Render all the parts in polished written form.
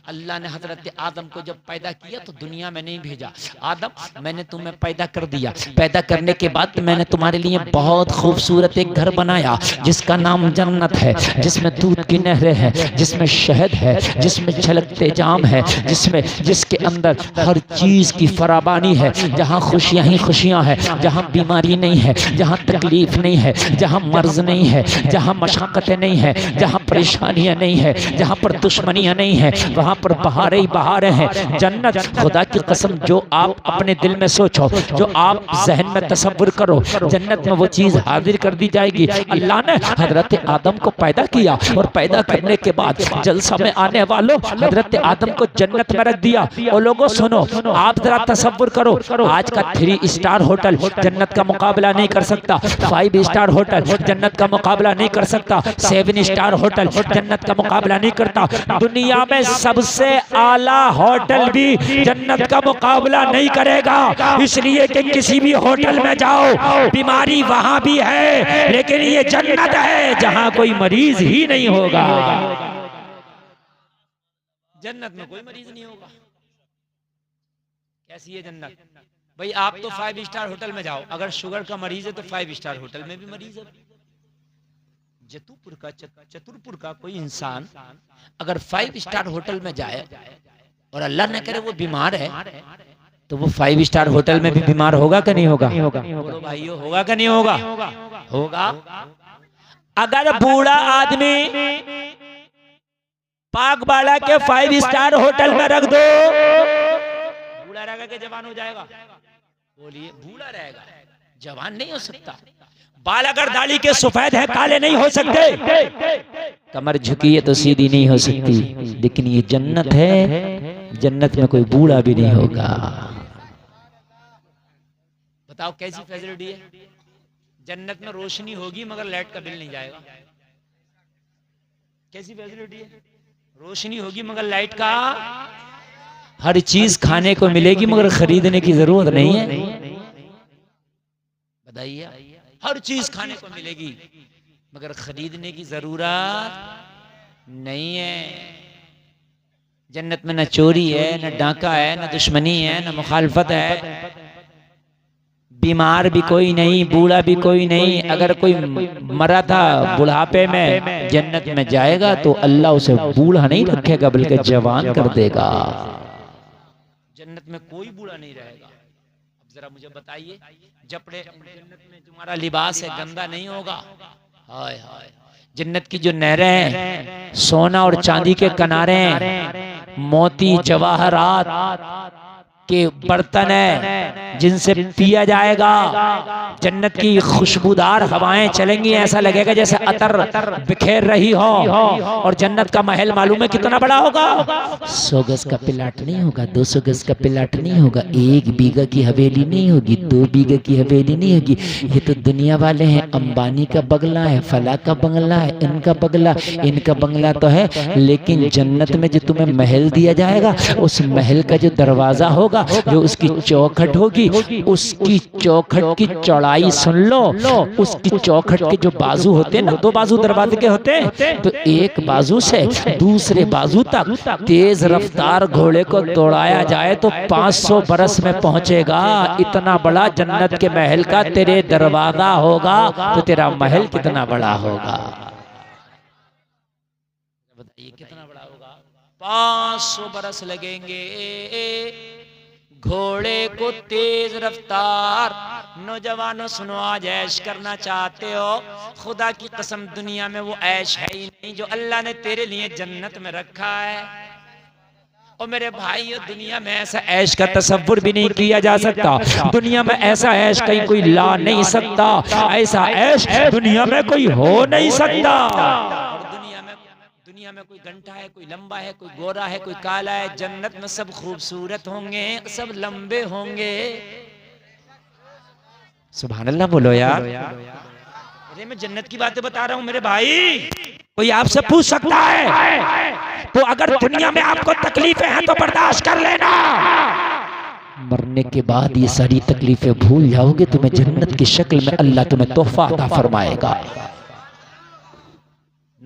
अल्लाह ने हजरत आदम को जब पैदा किया तो दुनिया में नहीं भेजा। आदम मैंने तुम्हें पैदा कर दिया, पैदा करने के बाद मैंने तुम्हारे लिए बहुत खूबसूरत एक घर बनाया जिसका नाम जन्नत है, जिसमें दूध की नहरें हैं, जिसमें शहद है, जिसमें छलकते जाम है, जिसके अंदर हर चीज की फराबानी है, जहाँ खुशियाँ ही खुशियाँ हैं, जहाँ बीमारी नहीं है, जहाँ तकलीफ नहीं है, जहाँ मर्ज नहीं है, जहाँ मशक्क़तें नहीं है, जहाँ परेशानियाँ नहीं है, जहाँ पर दुश्मनियाँ नहीं है, वहाँ पर बहारें ही बहारें हैं। जन्नत, खुदा की कसम, जो आप अपने दिल में सोचो, जो आप जहन में तसव्वुर करो, जन्नत में वो चीज़ हाजिर कर दी जाएगी। अल्लाह ने हजरत आदम को पैदा किया और पैदा करने के बाद जलसा में आने वालों हजरत आदम को जन्नत में रख दिया। और लोगों सुनो, आप जरा तसव्वुर करो, आज का 3 स्टार होटल जन्नत का मुकाबला नहीं कर सकता, 5 स्टार होटल जन्नत का मुकाबला नहीं कर सकता, 7 स्टार होटल जन्नत का मुकाबला नहीं करता। दुनिया में सबसे आला होटल भी जन्नत का मुकाबला नहीं करेगा, इसलिए कि किसी भी होटल में जाओ बीमारी वहां भी है, लेकिन ये जन्नत है जहां कोई मरीज ही नहीं होगा। जन्नत में कोई मरीज नहीं होगा। कैसी है जन्नत? भाई आप तो 5 स्टार होटल में जाओ, अगर शुगर का मरीज है तो 5 स्टार होटल में भी मरीज है। चतुरपुर का कोई इंसान अगर 5 स्टार होटल में जाए और अल्लाह न करे वो बीमार है, तो वो 5 स्टार होटल में भी बीमार होगा कि नहीं होगा? बोलो भाइयों, होगा कि नहीं होगा? होगा। अगर बूढ़ा आदमी पाकबाड़ा के 5 स्टार होटल में रख दो, बूढ़ा रहेगा कि जवान हो जाएगा? बोलिए, बूढ़ा रहेगा, जवान नहीं हो सकता। बाल अगर दाढ़ी के सफेद है, काले नहीं हो सकते। कमर झुकी है तो सीधी नहीं हो सकती। लेकिन ये जन्नत है, जन्नत में कोई बूढ़ा भी नहीं होगा। बताओ कैसी फैसिलिटी है? जन्नत में रोशनी होगी मगर लाइट का बिल नहीं जाएगा। कैसी फैसिलिटी है? रोशनी होगी मगर लाइट का, हर चीज खाने को मिलेगी मगर खरीदने की जरूरत नहीं है। बताइए, हर चीज खाने को मिलेगी मगर खरीदने की जरूरत नहीं है। जन्नत में न चोरी है, न डाका है, न दुश्मनी है, न मुखालफत है। बीमार भी कोई नहीं, बूढ़ा भी कोई नहीं। अगर कोई मरा था बुढ़ापे में, जन्नत में जाएगा तो अल्लाह उसे बूढ़ा नहीं रखेगा बल्कि जवान कर देगा। जन्नत में कोई बूढ़ा नहीं रहेगा। अब जरा मुझे बताइए, जबड़े जन्नत में तुम्हारा लिबास है गंदा नहीं होगा? हाय हाय। जन्नत की जो नहरें हैं, सोना और चांदी के किनारे, मोती जवाहरात के बर्तन है जिनसे पिया जाएगा। जन्नत की खुशबूदार हवाएं चलेंगी, ऐसा लगेगा जैसे अतर बिखेर रही हो। और जन्नत का महल मालूम है कितना बड़ा होगा? 100 गज का प्लाट नहीं होगा, 200 गज का प्लाट नहीं होगा, 1 बीघा की हवेली नहीं होगी, 2 बीघा की हवेली नहीं होगी। ये तो दुनिया वाले हैं, अंबानी का बंगला है, फला का बंगला है, इनका बंगला, इनका बंगला तो है। लेकिन जन्नत में जो तुम्हें महल दिया जाएगा, उस महल का जो दरवाजा होगा, जो उसकी चौखट होगी, उसकी चौखट की चौड़ाई सुन लो। उसकी चौखट के जो बाजू होते हैं ना, 2 बाजू दरवाजे के होते हैं, तो एक बाजू से दूसरे बाजू तक तेज रफ्तार घोड़े को दौड़ाया जाए तो 500 बरस में पहुंचेगा। इतना बड़ा जन्नत के महल का तेरे दरवाजा होगा, तो तेरा महल कितना बड़ा होगा? बताइए कितना बड़ा होगा? 500 बरस लगेंगे घोड़े को तेज रफ्तार। नौजवानों सुनो, आज ऐश करना चाहते हो, खुदा की कसम दुनिया में वो ऐश है ही नहीं जो अल्लाह ने तेरे लिए जन्नत में रखा है। और मेरे भाइयों, दुनिया में ऐसा ऐश का तसव्वुर भी नहीं किया जा सकता। दुनिया में ऐसा ऐश कहीं कोई ला नहीं सकता। ऐसा ऐश दुनिया में कोई हो नहीं सकता। दुनिया में कोई घंटा है, कोई लंबा है, कोई गोरा है, कोई काला है। जन्नत में सब खूबसूरत होंगे, सब लंबे होंगे। सुभान अल्लाह बोलो यार। अरे मैं जन्नत की बातें बता रहा हूँ मेरे भाई। कोई आपसे पूछ सकता है तो अगर दुनिया में आपको तकलीफें हैं तो बर्दाश्त कर लेना, मरने के बाद ये सारी तकलीफें भूल जाओगे, तुम्हें जन्नत की शक्ल में अल्लाह तुम्हें तोहफा अता फरमाएगा।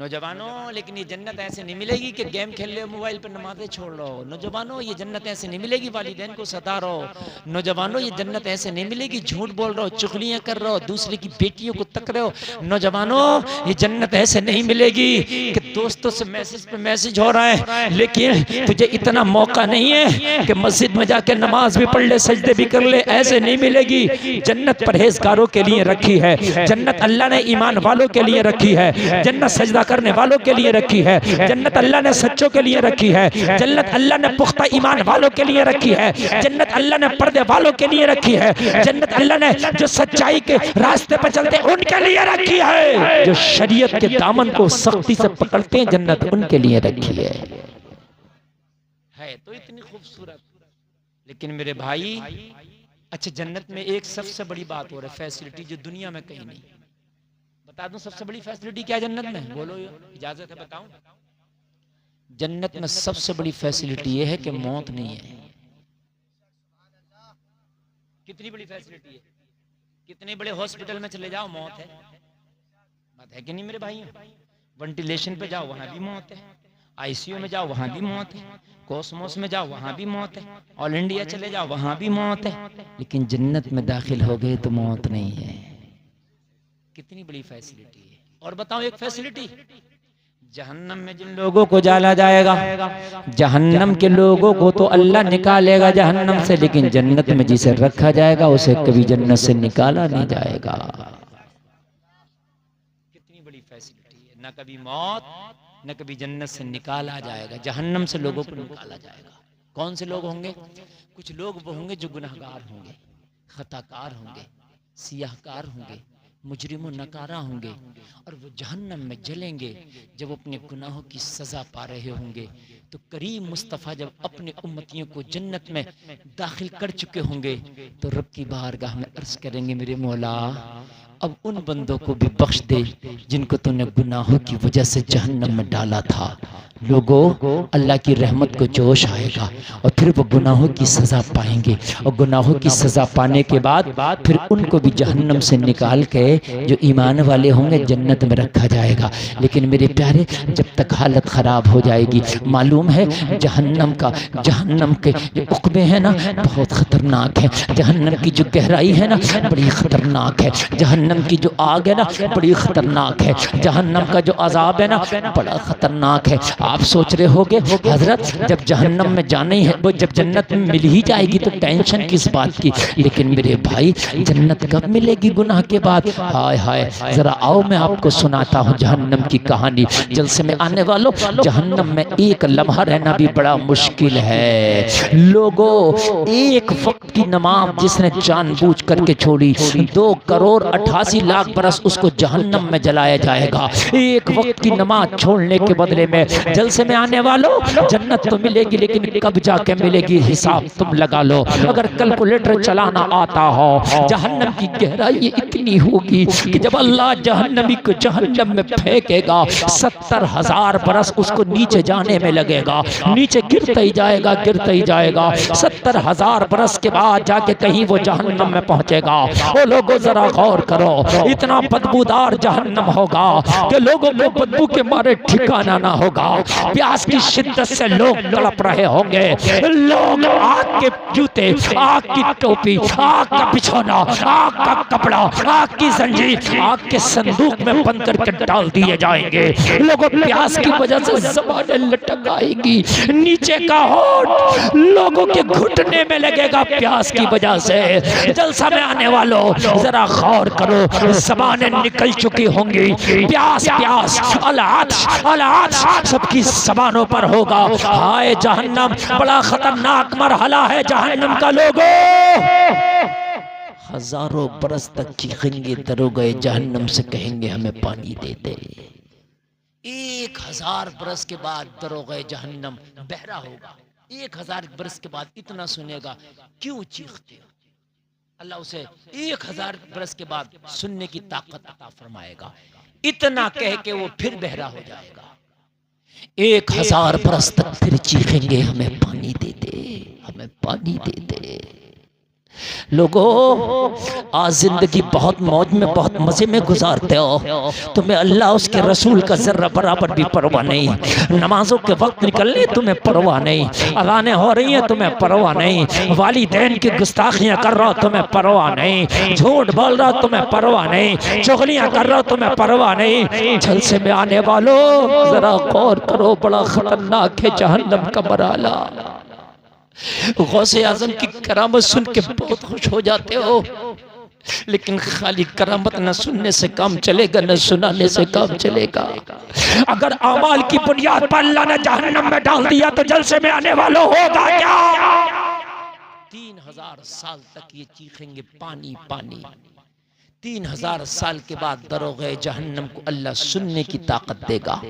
नौजवानों, लेकिन ये जन्नत ऐसे नहीं मिलेगी कि गेम खेल रहे हो, मोबाइल पर नमाजें छोड़ रहे हो। नौजवानों, ये जन्नत ऐसे नहीं मिलेगी वालिदैन को सता रहे हो। नौजवानों, ये जन्नत ऐसे नहीं मिलेगी झूठ बोल रहे हो, चुगलियां कर रहे हो, दूसरे की बेटियों को तक रहे हो। नौजवानों, ये जन्नत ऐसे नहीं मिलेगी कि दोस्तों से मैसेज पे मैसेज हो रहा है लेकिन तुझे इतना मौका नहीं है कि मस्जिद में जाकर नमाज भी पढ़ ले, सजदे भी कर ले। ऐसे नहीं मिलेगी। जन्नत परहेजगारों के लिए रखी है, जन्नत अल्लाह ने ईमान वालों के लिए रखी है, जन्नत सजदा करने वालों के लिए रखी है, जन्नत अल्लाह ने सच्चों के लिए रखी है, जन्नत अल्लाह ने पुख्ता ईमान वालों के लिए रखी है, जन्नत अल्लाह ने पर्दे वालों के लिए रखी है, जन्नत अल्लाह ने जो सच्चाई के रास्ते पर चलते उनके लिए रखी है, जो शरीयत के दामन को सख्ती से पकड़ते हैं जन्नत उनके लिए रखी है। तो इतनी खूबसूरत। लेकिन मेरे भाई, अच्छा, जन्नत में एक सबसे बड़ी बात हो रही है, फैसिलिटी जो दुनिया में कहीं नहीं। बता दूं सबसे बड़ी फैसिलिटी क्या है जन्नत में? बोलो, इजाजत है बताऊं? जन्नत में सबसे बड़ी फैसिलिटी यह है कि मौत नहीं है। कितनी बड़ी फैसिलिटी है? कितने बड़े हॉस्पिटल में चले जाओ मौत है। बात है कि नहीं मेरे भाई? वेंटिलेशन पे जाओ वहां भी मौत है, आईसीयू में जाओ वहां भी मौत है, कोसमोस में जाओ वहां भी मौत है, ऑल इंडिया चले जाओ वहां भी मौत है। लेकिन जन्नत में दाखिल हो गए तो मौत नहीं है। कितनी बड़ी फैसिलिटी है। और बताओ एक फैसिलिटी, जहन्नम में जिन लोगों को डाला जाएगा, जहन्नम के लोगों को तो अल्लाह निकालेगा जहन्नम से, लेकिन जन्नत में जिसे रखा जाएगा उसे कभी जन्नत से निकाला नहीं जाएगा। कितनी बड़ी फैसिलिटी है। न कभी मौत न कभी जन्नत से निकाला जाएगा, जहन्नम से लोगों को निकाला जाएगा। कौन से लोग होंगे? कुछ लोग वो होंगे जो गुनाहगार होंगे, खताकार होंगे, सियाहकार होंगे, मुजरिम नकारा होंगे, और वो जहन्नम में जलेंगे। जब अपने गुनाहों की सजा पा रहे होंगे तो करीम मुस्तफ़ा जब अपने उम्मतियों को जन्नत में दाखिल कर चुके होंगे तो रब की बारगाह में अर्ज करेंगे, मेरे मौला अब उन बंदों को भी बख्श दे जिनको तूने गुनाहों की वजह से जहन्नम में डाला था। लोगों, अल्लाह की रहमत को जोश आएगा और फिर वो गुनाहों की सज़ा पाएंगे, और गुनाहों की सज़ा पाने के बाद फिर उनको भी जहन्नम से निकाल के जो ईमान वाले होंगे जन्नत में रखा जाएगा। लेकिन मेरे प्यारे, जब तक हालत ख़राब हो जाएगी, मालूम है जहन्नम के जो उक़बे हैं ना बहुत ख़तरनाक है, जहन्नम की जो गहराई है ना बड़ी ख़तरनाक है, जहन्नम की जो आग है ना बड़ी ख़तरनाक है, जहन्नम का जो अज़ाब है ना बड़ा ख़तरनाक है। आप सोच रहे होगे हजरत जब जहन्नम में जाना ही है, वो जब जन्नत में मिल ही जाएगी तो टेंशन किस बात की। लेकिन मेरे भाई, जन्नत कब मिलेगी गुनाह के बाद? हाय हाय, जरा आओ मैं आपको सुनाता हूँ जहन्नम की कहानी। जलसे में आने वालों, जहन्नम में एक लम्हा रहना भी बड़ा मुश्किल है। लोगों, एक वक्त की नमाज जिसने जानबूझ करके छोड़ी, 2,88,00,000 बरस उसको जहन्नम में जलाया जाएगा। एक वक्त की नमाज छोड़ने के बदले में जलसे में आने वालों, जन्नत तो मिलेगी लेकिन कब जाके मिलेगी हिसाब तुम लगा लो। अगर कैलकुलेटर चलाना आता हो, जहन्नम की गहराई इतनी होगी कि जब अल्लाह जहन्नमी को जहन्नम में फेंकेगा 70,000 बरस उसको नीचे जाने में लगेगा, नीचे गिरता ही जाएगा, गिरता ही जाएगा। 70,000 बरस के बाद जाके कहीं वो जहन्नम में पहुंचेगा। वो लोगों जरा गौर करो, इतना बदबूदार जहन्नम होगा कि लोगों को बदबू के मारे ठिकाना ना होगा। प्यास की शिद्दत से लोग तड़प रहे होंगे, लोग आग के जूते, आग की टोपी, आग का बिछौना, आग का कपड़ा, आग की जंजीर, आग के संदूक में बंद करके डाल दिए जाएंगे। लोगों प्यास की वजह से ज़बानें लटक आएगी, नीचे का होंठ लोगों के घुटने में लगेगा प्यास की वजह से। जलसा में आने वालों जरा गौर करो, ज़बानें निकल चुकी होंगी, प्यास प्यास, अलात सबकी ज़बानों पर होगा। हाय जहन्नम, बड़ा खतरनाक मरहला है जहन्नम का। लोगों, हजारों बरस तक चीखेंगे दरोगे जहन्नम से, कहेंगे हमें पानी दे दे। 1000 बरस के बाद दरोगे जहन्नम बहरा होगा। 1000 बरस के बाद इतना सुनेगा, क्यों चीखते हो? अल्लाह उसे 1000 बरस के बाद सुनने की ताकत अता फरमाएगा। इतना कह के वो फिर बहरा हो जाएगा। 1000 बरस तक फिर चीखेंगे, हमें पानी दे दे, हमें पानी दे दे। लोगों, आज जिंदगी बहुत मौज में बहुत मजे में गुजारते हो, तुम्हें अल्लाह उसके रसूल का जर्रा बराबर भी परवाह नहीं। नमाजों के वक्त निकलने तुम्हें परवाह नहीं, अज़ानें हो रही हैं तुम्हें परवाह नहीं, वालिदैन की गुस्ताखियां कर रहा हो तुम्हें परवाह नहीं, झूठ बोल रहा हो तुम्हें परवाह नहीं, चुगलियां कर रहा हो तुम्हें परवाह नहीं। जलसे में आने वालों जरा गौर करो, बड़ा खतरनाक है जहन्नम का मराला। गौसे आजम की करामत सुन के बहुत खुश हो जाते हो, लेकिन खाली करामत न सुनने से काम चलेगा, न सुनाने से काम चलेगा। अगर अमाल की बुनियाद पर अल्लाह ने जहन्नम में डाल दिया तो जलसे में आने वालों होगा क्या? 3000 साल तक ये चीखेंगे पानी पानी। 3000 साल के बाद दरोगे जहन्नम को अल्लाह सुनने की ताकत देगा।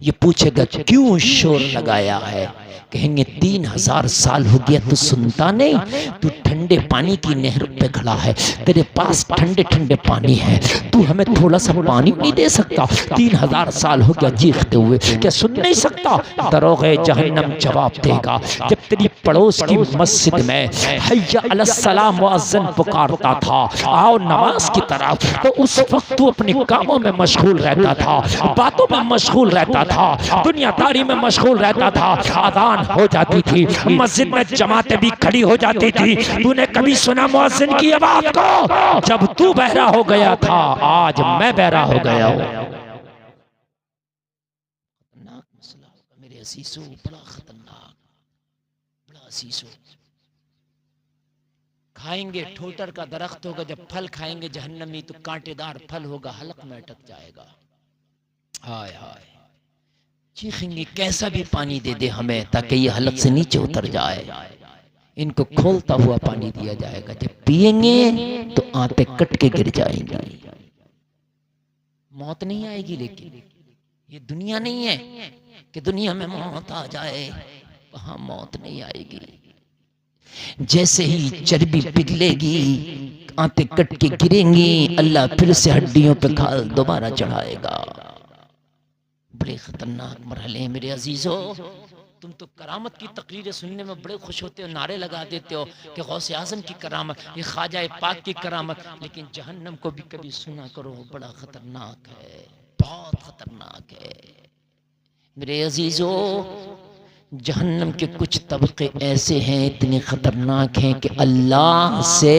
ये पूछेगा क्यों शोर लगाया है? कहेंगे 3000 साल हो गया तू सुनता नहीं, तू ठंडे पानी की नहर पे खड़ा है, तेरे पास ठंडे ठंडे पानी है, तू हमें थोड़ा सा पानी नहीं दे सकता? 3000 साल हो गया चीखते हुए, क्या सुन नहीं सकता? दरोगे जहन्नम जवाब देगा, जब तेरी पड़ोस की मस्जिद में हय्या अलस्सलाम मुअज्जिन पुकारता था, आओ नमाज की तरफ, तो उस वक्त तू अपने कामों में मशगूल रहता था, बातों में मशगूल रहता था, दुनियादारी में मशगूल रहता था। अजान हो जाती थी, मस्जिद में जमातें भी खड़ी हो जाती थी, तूने कभी सुना मुअज्जिन की आवाज को? जब तू बहरा हो गया था, आज मैं बहरा हो गया हूं। खतरनाक मसला मेरे असीसों, बड़ा खतरनाक, बड़ा असीसों। खाएंगे, ठोटर का दरख्त होगा, जब फल खाएंगे जहन्नमी तो कांटेदार फल होगा, हलक में अटक जाएगा। हाय हाय, चीखेंगे कैसा भी पानी दे दे हमें ताकि ये हलक से नीचे उतर जाए। इनको खोलता हुआ पानी दिया जाएगा, जब पिएंगे तो आंतें कट के गिर जाएंगी। मौत नहीं आएगी, लेकिन ये दुनिया नहीं है कि दुनिया में मौत आ जाए, वहां मौत नहीं आएगी। जैसे ही चर्बी पिघलेगी, आंतें कट के गिरेंगी, अल्लाह फिर से हड्डियों पे खाल दोबारा चढ़ाएगा। बड़े खतरनाक मरहले हैं मेरे अजीजों। तुम तो करामत की तकरीरें सुनने में बड़े खुश होते हो, नारे लगा देते हो कि गौसे आजम की करामत, ये ख्वाजा पाक की करामत, लेकिन जहन्नम को भी कभी सुना करो, बड़ा खतरनाक है, बहुत खतरनाक है मेरे अजीजों। जहन्नम के कुछ तबके ऐसे हैं, इतने खतरनाक हैं कि अल्लाह से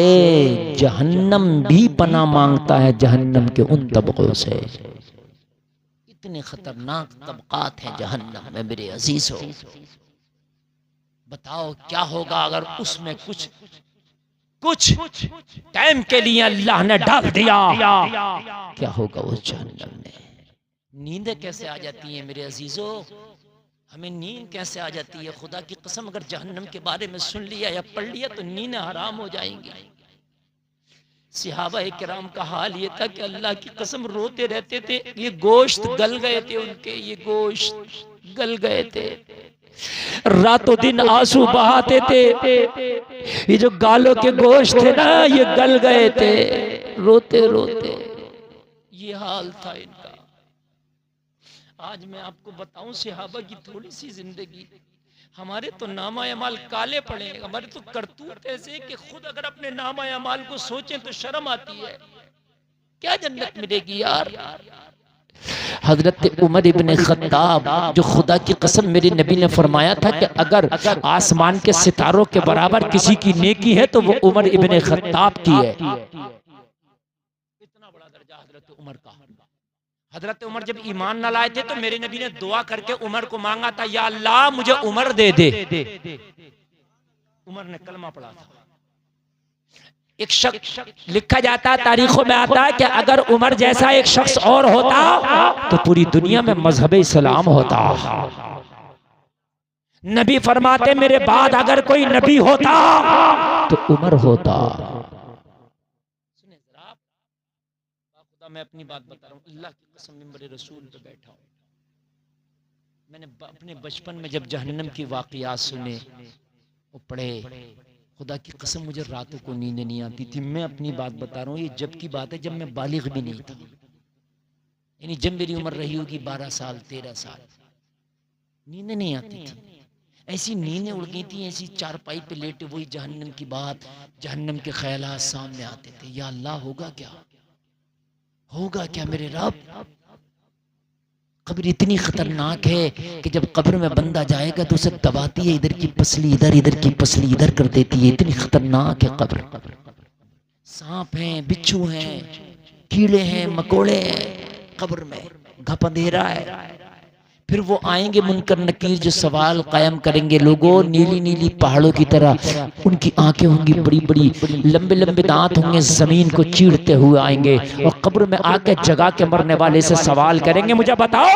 जहन्नम भी पनाह मांगता है, जहन्नम के उन तबकों से। इतने खतरनाक तबकात हैं जहन्नम में मेरे अजीजों। बताओ क्या होगा अगर उसमें कुछ टाइम के लिए अल्लाह ने डाल दिया, क्या होगा उस जहन्नम में? नींदें कैसे आ जाती हैं मेरे अजीजों, हमें नींद कैसे आ जाती है? खुदा की कसम, अगर जहन्नम के बारे में सुन लिया या पढ़ लिया तो नींद हराम हो जाएंगी। सहाबा किराम का हाल ये था कि अल्लाह की कसम रोते रहते थे, ये गोश्त गल गए थे उनके, ये गोश्त गल गए थे, रातों दिन आंसू बहाते थे, ये जो गालों के गोश्त थे ना, ये गल गए थे, रोते रोते ये हाल था इनका। आज मैं आपको बताऊं सहाबा की थोड़ी सी जिंदगी, हमारे तो नामा अमाल काले पड़े, हमारे तो करतूत ऐसे कि खुद अगर अपने नामा अमाल को सोचें तो शर्म आती है। क्या जन्नत मिलेगी यार। हजरत उमर इब्ने खत्ताब, जो खुदा की कसम मेरे नबी ने फरमाया था कि अगर आसमान के सितारों के बराबर किसी की नेकी है तो वो उमर इब्ने खत्ताब की है। इतना बड़ा दर्जा हजरत उमर का। हजरत उमर जब ईमान न लाए थे तो मेरे नबी ने दुआ करके उमर को मांगा था, या अल्लाह मुझे उमर दे दे। उमर ने कलमा पढ़ा था। एक शख्स लिखा जाता, तारीखों में आता है कि अगर उमर जैसा एक शख्स और होता तो पूरी दुनिया में मजहब इस्लाम होता। नबी फरमाते मेरे बाद अगर कोई नबी होता तो उमर होता। मैं अपनी बात बता रहा हूँ, अल्लाह की कसम मिंबर रसूल पे बैठा हूँ। मैंने अपने बचपन में जब जहन्नम की वाक़ियात सुने वो पढ़े, खुदा की कसम मुझे रातों को नींद नहीं आती थी। मैं अपनी बात बता रहा हूँ, ये जब की बात है जब मैं बालिग भी नहीं था, यानी जब मेरी उम्र रही होगी 12 साल 13 साल, नींद नहीं आती थी। ऐसी नींदें उड़ गई थी, ऐसी चारपाई पे लेटे वही जहन्नम की बात, जहन्नम के ख्यालात सामने आते थे। या अल्लाह होगा क्या, होगा क्या मेरे रब। कब्र इतनी खतरनाक है कि जब कब्र में बंदा जाएगा तो उसे दबाती है, इधर की पसली इधर, इधर की पसली इधर कर देती है। इतनी खतरनाक है कब्र। सांप हैं, बिच्छू हैं, कीड़े हैं, मकोड़े हैं कब्र में, घप अंधेरा है। फिर वो आएंगे मुनकर नकीर जो सवाल कायम करेंगे। लोगों, नीली नीली पहाड़ों की तरह उनकी आंखें होंगी बड़ी बड़ी, लंबे लंबे दांत होंगे, जमीन को चीरते हुए आएंगे और कब्र में आके जगा के मरने वाले से सवाल करेंगे, मुझे बताओ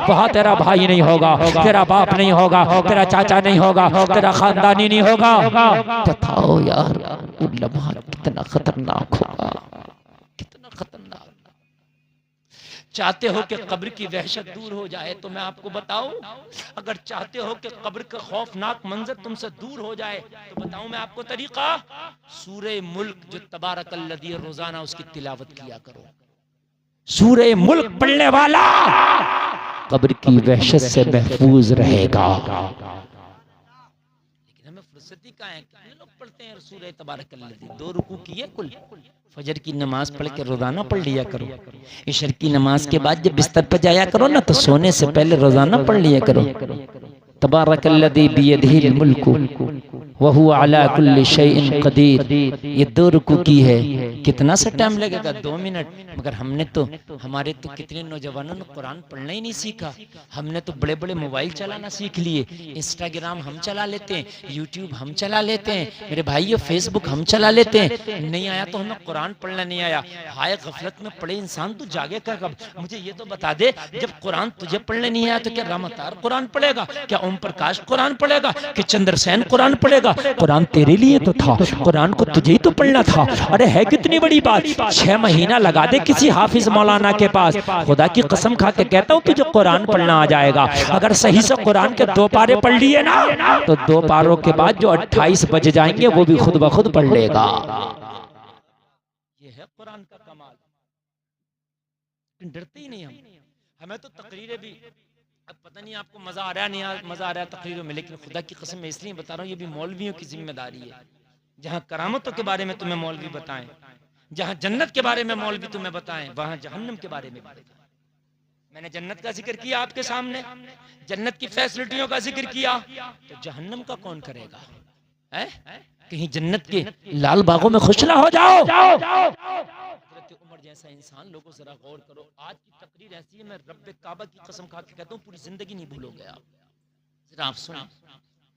वहां तेरा भाई नहीं होगा, तेरा बाप नहीं होगा, तेरा चाचा नहीं होगा, तेरा खानदानी नहीं होगा, बताओ यार वो लम्हा कितना खतरनाक होगा, कितना खतरनाक। चाहते हो कि कब्र की वहशत दूर हो जाए तो मैं आपको बताऊं, अगर चाहते हो कि कब्र का खौफनाक मंजर तुमसे दूर हो जाए तो बताऊं मैं आपको तरीका, सूरे मुल्क जो तबारकल्लज़ी रोजाना उसकी तिलावत किया करो। सूरे मुल्क पढ़ने वाला कब्र की वहशत से महफूज रहेगा। लेकिन हमें फुर्सती कहाँ है, कितने लोग पढ़ते हैं सूरे तबारकल्लज़ी, 2 रुकू किए कुल। फजर की नमाज पढ़ के रोजाना पढ़ लिया करो। इशर की नमाज के बाद जब बिस्तर पर जाया करो ना तो सोने से पहले रोजाना पढ़ लिया करो, तबारकल्लज़ी बियदिहिल मुल्कु व हुवा अला कुल्लि शैइन क़दीर। ये 2 रुकू की है, कितना सा टाइम लगेगा, 2 मिनट। मगर हमने तो, हमारे तो कितने नौजवानों ने कुरान पढ़ना ही नहीं सीखा। हमने तो बड़े बड़े मोबाइल चलाना सीख लिए, इंस्टाग्राम हम चला लेते हैं, यूट्यूब हम चला लेते हैं, मेरे भाइयों फेसबुक हम चला लेते हैं। नहीं आया तो हमें कुरान पढ़ना नहीं आया। हाय गफलत में पड़े इंसान, तू जागेगा कब? मुझे ये तो बता दे, जब कुरान तुझे पढ़ने नहीं आया तो क्या रामतार कुरान पढ़ेगा, क्या ओम प्रकाश कुरान पढ़ेगा, कि चंद्रसेन कुरान पढ़ेगा? कुरान तेरे लिए तो था, कुरान को तुझे ही तो पढ़ना था। अरे है कितनी बड़ी बात, 6 महीना लगा दे किसी हाफिज मौलाना के पास, खुदा की कसम खा के कहता हूँ तुझे कुरान पढ़ना आ जाएगा। अगर सही से कुरान के 2 पारे पढ़ लिए ना तो 2 पारों के बाद जो 28 बज जाएंगे वो भी खुद ब खुद पढ़ लेगा। ये है कुरान का कमाल। डरते ही नहीं हम। हमें तो तकरीरें भी, अब पता नहीं आपको मजा आ रहा है नहीं मजा आ रहा है तकरीरों में, लेकिन खुदा की कसम मैं इसलिए बता रहा हूँ, ये भी मौलवियों की जिम्मेदारी है। जहाँ करामतों के बारे में तुम्हें मौलवी बताएं, जहाँ जन्नत के बारे में मौलवी तुम्हें बताएं, वहां जहन्नम के बारे में बताएं। मैंने जन्नत का जिक्र किया आपके सामने, जन्नत की फैसिलिटियों का जिक्र किया, तो जहन्नम का कौन करेगा? है कहीं जन्नत के लाल बागों में खुश ना हो जाओ। उमर जैसा इंसान, लोगों जरा गौर करो, आज की तकरीर ऐसी है, मैं रब्बे काबा की कसम खा के कहता हूँ पूरी जिंदगी नहीं भूलोगे आप। जरा आप सुनो,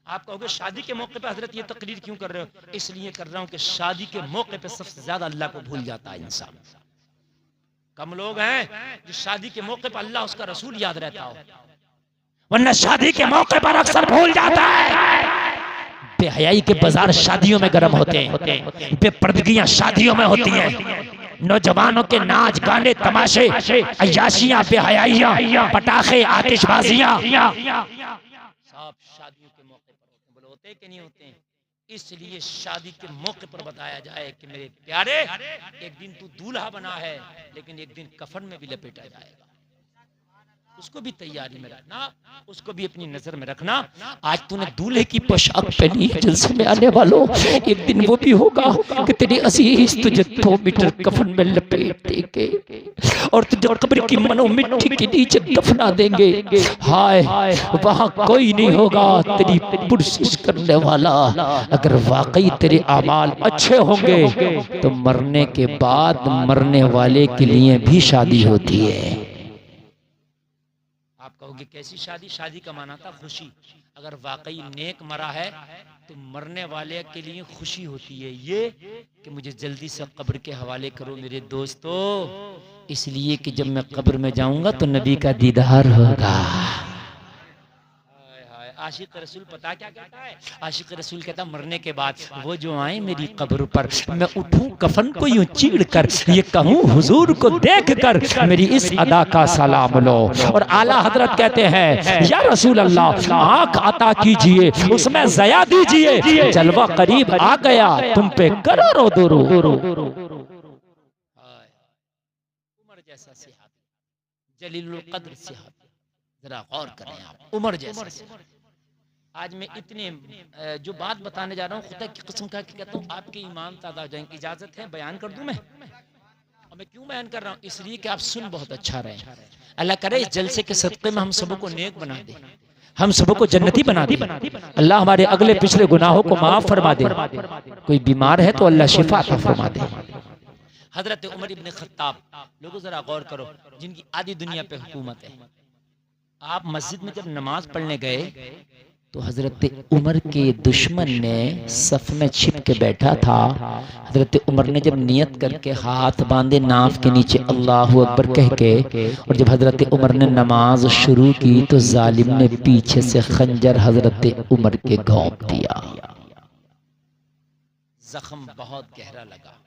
आप कहोगे शादी के मौके पे हजरत ये तकरीर क्यों कर रहे हो? इसलिए कर रहा हूँ कि शादी के मौके पे सबसे ज्यादा अल्लाह को भूल जाता है इंसान। कम लोग हैं जो शादी के मौके पर अल्लाह उसका रसूल याद रहता हो, वरना शादी के मौके पर अक्सर भूल जाता है। बेहयाई के बाजार शादियों में गर्म होते हैं, बेपर्दगियां शादियों में होती हैं, नौजवानों के नाच गाने तमाशे अय्याशियां बेहयाइयां पटाखे आतिशबाजियां सब शादियों के मौके पर होते हैं। बोलो होते कि नहीं होते हैं? इसलिए शादी के मौके पर बताया जाए कि मेरे प्यारे, एक दिन तू दूल्हा बना है लेकिन एक दिन कफन में भी लपेटा जाएगा। उसको भी तैयारी में रखना, उसको भी अपनी नजर में रखना। आज तूने दूल्हे की पोशाक पहनी है, जलसे में आने वालों, एक दिन वो भी होगा कि तेरी अजीज तुझे 2 मीटर कफन में लपेट देंगे और तुझे कब्र की मनो मिट्टी के नीचे दफना देंगे। हाय वहां कोई नहीं होगा तेरी पुरसिश करने वाला। अगर वाकई तेरे आमाल अच्छे होंगे तो मरने के बाद मरने वाले के लिए भी शादी होती है। आप कहोगे कैसी शादी? शादी का माना था खुशी। अगर वाकई नेक मरा है तो मरने वाले के लिए खुशी होती है ये कि मुझे जल्दी से कब्र के हवाले करो मेरे दोस्तों, इसलिए कि जब मैं कब्र में जाऊंगा तो नबी का दीदार होगा। आशिक रसूल पता क्या कहता है? आशिक रसूल कहता मरने के बाद वो जो आए मेरी कब्र पर, मैं उठूं कफन को यूं चीड़ कर ये कहूं हुजूर को देख कर मेरी इस अदा का सलाम लो। और आला हजरत कहते हैं या रसूल अल्लाह आंख अता कीजिए उसमें जया दीजिए, जलवा करीब आ गया तुम पे करोड़ों दुरू। उमर जैसा सहाबी, जलीलुल कद्र सहाबी, जरा गौर करें आप, उमर जैसा आज मैं इतने जो बात बताने जा रहा हूँ खुदा की कसम खा के कहता हूँ आपके ईमान ताज़ा हो जाएंगे। इजाजत है बयान कर दूं मैं? और मैं क्यों बयान कर रहा हूँ? इसलिए कि आप सुन बहुत अच्छा रहे। अल्लाह करे इस जलसे के सदक़े में हम सबको नेक बना दे, हम सबको जन्नती बना दे। अल्लाह हमारे अगले पिछले गुनाहों को माफ फरमा दे। कोई बीमार है तो अल्लाह शिफा अता फरमा दे। हजरत उमर इब्न खत्ताब, लोगों जरा गौर करो, जिनकी आधी दुनिया पे हुकूमत है। आप मस्जिद में जब नमाज पढ़ने गए तो हजरत उमर के दुश्मन ने सफ में छिप के बैठा था। हजरत उमर ने जब नियत करके हाथ बांधे नाफ के नीचे अल्लाहु अकबर कह के, और जब हजरत उमर ने नमाज शुरू की तो जालिम ने पीछे से खंजर हजरत उमर के घोंप दिया। जख्म बहुत गहरा लगा,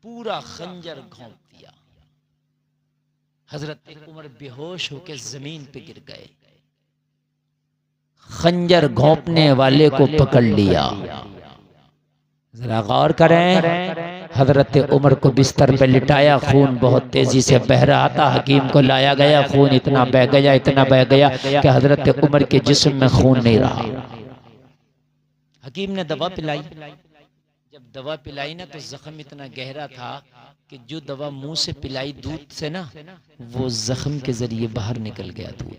पूरा खंजर घोंप दिया। हजरत उमर बेहोश होकर जमीन पे गिर गए। खंजर घोंपने वाले को पकड़ लिया। जरा गौर करें, हजरत उमर को बिस्तर पे लिटाया, खून बहुत तेजी से बह रहा था। हकीम को लाया गया, खून इतना बह गया, इतना बह गया कि हजरत उमर के जिस्म में खून नहीं रहा। हकीम ने दवा पिलाई। जब दवा पिलाई ना तो जख्म इतना गहरा था कि जो दवा मुंह से पिलाई दूध से ना, वो जख्म के जरिए बाहर निकल गया दूध।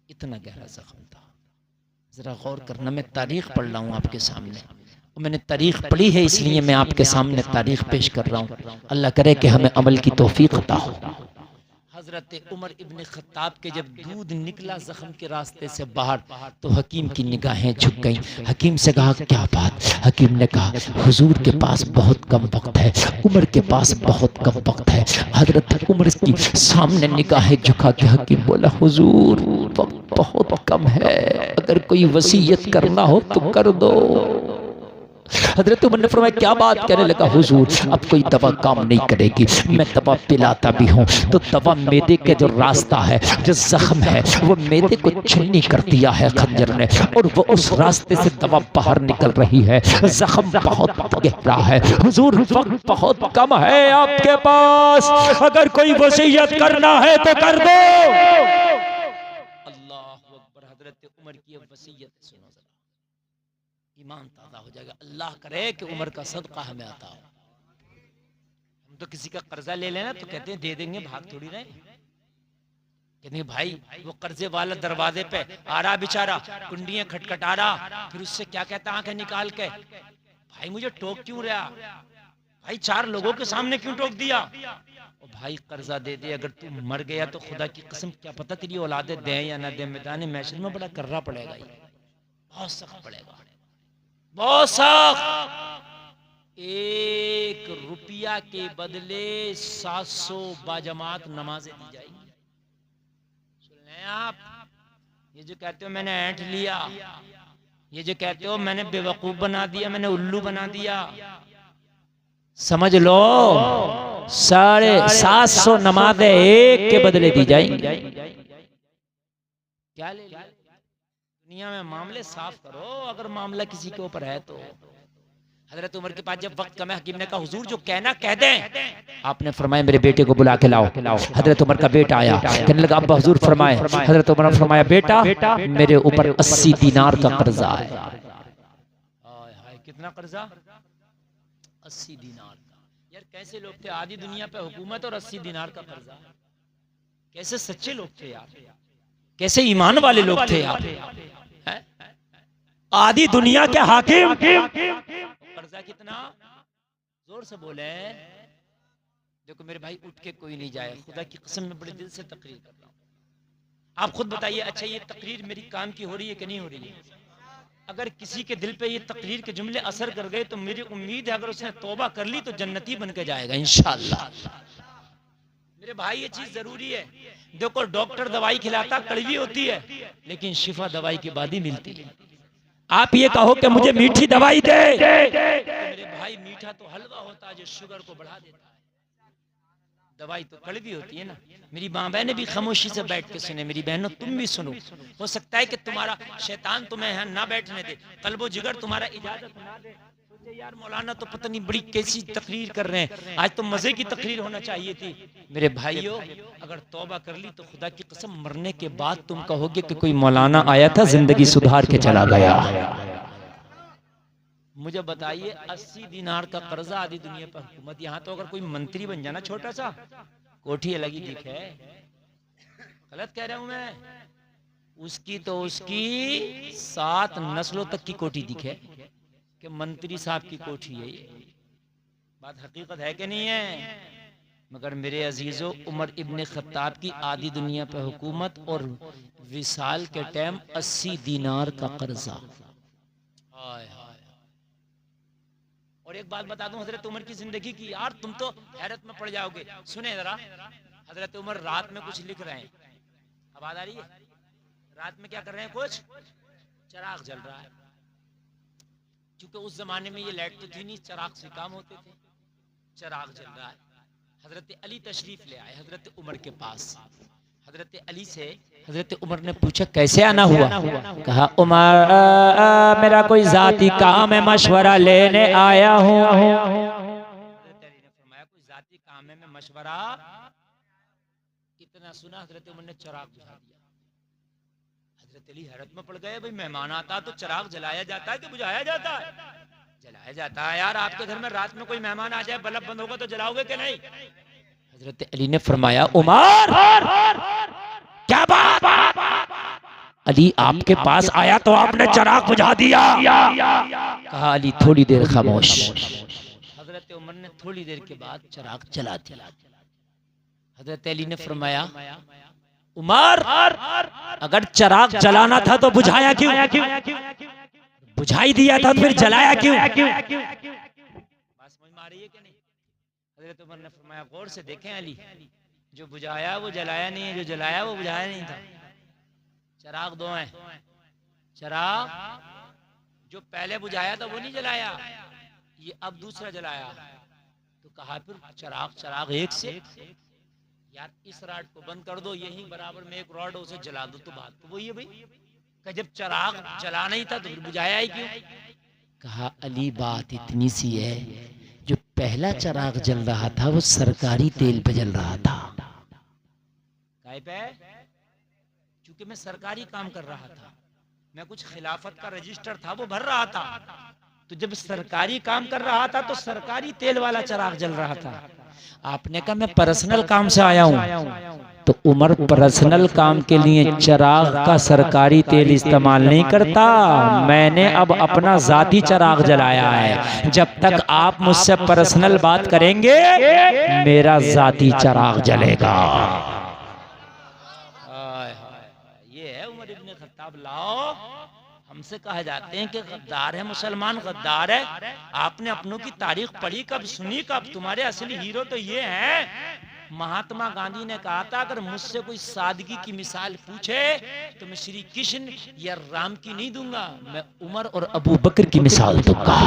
इतना गहरा जख्म था। जरा गौर करना, मैं तारीख पढ़ रहा हूँ आपके सामने, और मैंने तारीख पढ़ी है इसलिए मैं आपके सामने तारीख पेश कर रहा हूँ। अल्लाह करे कि हमें अमल की तौफीक अता हो। हजरत उमर इब्न खत्ताब के जब दूध निकला जख्म के रास्ते से बाहर तो हकीम की निगाहें झुक गईं। हकीम से कहा क्या बात? हकीम ने कहा हुजूर के पास बहुत कम वक्त है, उमर के पास बहुत कम वक्त है। हजरत उमर की सामने निगाहें झुका के हकीम बोला हुजूर वक्त बहुत कम है, अगर कोई वसीयत करना हो तो कर दो। हजरत उमर ने फरमाया क्या बात? कहने लगा हुजूर अब कोई दवा काम नहीं करेगी, मैं दवा पिलाता भी हूँ तो दवा मैदे के जो रास्ता है, जो जख्म है, वो मैदे को छन्नी कर दिया है खंजर ने, और वो उस रास्ते से दवा बाहर निकल रही है। जख्म बहुत गहरा है हुजूर, वक्त बहुत कम है आपके पास, अगर कोई वसीयत करना है तो कर दो। अल्लाह अकबर। हजरत उमर की वसीयत सुनो, ईमान ताज़ा हो जाएगा। अल्लाह करे कि उमर का सदका हमें आता हो। हम तो किसी का कर्जा ले लेना तो कहते हैं दे देंगे, भाग थोड़ी रहे। कहते हैं भाई वो कर्जे वाला दरवाजे पे आ रहा बेचारा, कुंडियां खटखटा रहा, फिर उससे क्या कहता आंखें निकाल के, भाई मुझे टोक क्यों रहा? भाई चार लोगों के सामने क्यों टोक दिया? और भाई कर्जा दे दे, अगर तू मर गया तो खुदा की कसम क्या पता तेरी औलादे दें या ना दें, मैदान महशर में बड़ा करना पड़ेगा, बहुत सख्त पड़ेगा, बहुत सख्त। 1 रुपया के बदले 700 बाजमात नमाजें दी जाएंगी। सुन लें आप, ये जो कहते हो मैंने ऐंठ लिया, ये जो कहते हो मैंने बेवकूफ बना दिया, मैंने उल्लू बना दिया, समझ लो 750 नमाजें एक के बदले दी जाएंगी। क्या ले लिया? दुनिया में मामले साफ करो, अगर मामला किसी के ऊपर है तो। हजरत उमर के पास जब वक्त कम है, हकीम ने कहा हुजूर जो कहना कह दें। आपने फरमाया मेरे बेटे को बुला के लाओ। हजरत उमर का बेटा आया, कहने लगा अब्बा हुजूर फरमाए। हजरत उमर ने फरमाया बेटा मेरे ऊपर 80 दीनार का कर्जा है। कितना कर्जा? 80 दीनार का। यार कैसे लोग थे, आधी दुनिया पे हुकूमत और 80 दीनार का कर्जा। कैसे सच्चे लोग थे यार, कैसे ईमान वाले लोग थे यार। आधी दुनिया के हाकिम, कर्जा कितना? जोर से बोले। देखो मेरे भाई उठ के कोई नहीं जाए, खुदा की कसम में बड़े दिल से तकरीर कर रहा हूँ। आप खुद बताइए, अच्छा ये तकरीर मेरी काम की हो रही है कि नहीं हो रही है? अगर किसी के दिल पे ये तकरीर के जुमले असर कर गए तो मेरी उम्मीद है अगर उसने तौबा कर ली तो जन्नती बन के जाएगा इंशाअल्लाह। मेरे भाई ये चीज जरूरी है। देखो डॉक्टर दवाई खिलाता कड़वी होती है, लेकिन शिफा दवाई के बाद ही मिलती है। आप ये कहो कि मुझे मीठी दवाई दे, तो मेरे भाई मीठा तो हलवा होता है जो शुगर को बढ़ा देता है। दवाई तो कड़वी होती है ना। मेरी माँ बहनें भी खामोशी से बैठ के सुने, मेरी बहनों तुम भी सुनो। हो सकता है कि तुम्हारा शैतान तुम्हें यहाँ ना बैठने दे, कल्बो जिगर तुम्हारा इजाजत ना दे। सोचे यार मौलाना तो पता नहीं बड़ी कैसी तकरीर कर रहे हैं, आज तो मजे की तकरीर होना चाहिए थी। मेरे भाइयों, अगर तौबा कर ली तो खुदा की कसम मरने के बाद तुम कहोगे कि कोई मौलाना आया था जिंदगी सुधार के चला गया। मुझे बताइए 80 दिनार का कर्जा, आधी दुनिया पर हुकूमत, यहाँ तो अगर कोई मंत्री बन जाना छोटा सा, कोठी अलग ही दिखे। गलत कह रहा हूं मैं? उसकी तो उसकी 7 नस्लों तक की कोठी दिखे कि मंत्री साहब की कोठी है। ये बात हकीकत है कि नहीं है? मगर मेरे अजीजों, उमर इब्ने खत्ताब की आधी दुनिया पर हुकूमत और विसाल के टाइम 80 दिनार का कर्जा। हाय हाय। और एक बात बता दूं हजरत उमर की जिंदगी की, यार तुम तो हैरत में पड़ जाओगे। सुने जरा, हजरत उमर रात में कुछ लिख रहे हैं। आवाज आ रही है? रात में क्या कर रहे हैं? कुछ चिराग जल रहा है। क्योंकि उस जमाने में ये लाइट तो थी नहीं, चिराग से काम होते थे। चिराग जल रहा है। हजरत अली तशरीफ ले आए हजरत उमर के पास। हजरत अली से हजरत उमर ने पूछा कैसे आना हुआ? कहा उमर मेरा कोई जाती काम है, मशवरा लेने आया हूँ। हजरत अली ने फरमाया कोई जाती काम है, मैं मशवरा। इतना सुना हजरत उमर ने चिराग बुझा दिया। हजरत अली हैरत में पड़ गए, भाई मेहमान आता तो चिराग जलाया जाता है कि बुझाया जाता है? जलाया जाता है। यार आपके घर में रात में कोई मेहमान आ जाए, बल्ब बंद होगा तो जलाओगे कि नहीं? हजरत अली ने फरमाया उमर क्या बात? अली आपके पास आया तो आपने चिराग बुझा दिया। कहा अली थोड़ी देर खामोश। हजरत उमर ने थोड़ी देर के बाद चिराग जला दिया। हजरत अली ने फरमाया उमर अगर चिराग जलाना था तो बुझाया क्यों? बुझाई दिया था तो फिर जलाया क्यों? बात समझ में आ रही है कि नहीं? हजरत उमर ने फरमाया गौर से देखें अली, जो बुझाया वो जलाया नहीं है, जो जलाया वो बुझाया नहीं था। चिराग दो हैं। चिराग जो पहले बुझाया था वो नहीं जलाया, ये अब दूसरा जलाया। तो कहा फिर चिराग एक से। यार इस रॉड को बंद कर दो, यही बराबर में एक रॉड उसे जला दो, तो बात तो वही है भाई। कि जब चिराग जलाना ही था तो फिर बुझाया ही क्यों? कहा अली बात इतनी सी है, जो पहला चिराग जल रहा था वो सरकारी तेल पे जल रहा था। काहे पे? क्योंकि मैं सरकारी काम कर रहा था, मैं कुछ खिलाफत का रजिस्टर था वो भर रहा था। तो जब सरकारी काम कर रहा था तो सरकारी तेल वाला चिराग जल रहा था। आपने कहा मैं पर्सनल काम से आया हूं, तो उमर पर्सनल काम के लिए चिराग का सरकारी तेल इस्तेमाल नहीं करता। मैंने अब अपना जाती चिराग जलाया है। जब तक आप मुझसे पर्सनल बात करेंगे मेरा जाती चिराग जलेगा। ये है उमर इब्ने खत्ताब। लाओ, हमसे कहा जाते हैं कि गद्दार है मुसलमान, गद्दार है। आपने अपनों की तारीख पढ़ी कब, सुनी कब? तुम्हारे असली हीरो तो ये हैं। महात्मा गांधी ने कहा था अगर मुझसे कोई सादगी की मिसाल पूछे तो मैं श्री कृष्ण या राम की नहीं दूंगा, मैं उमर और अबू बकर की मिसाल दूंगा।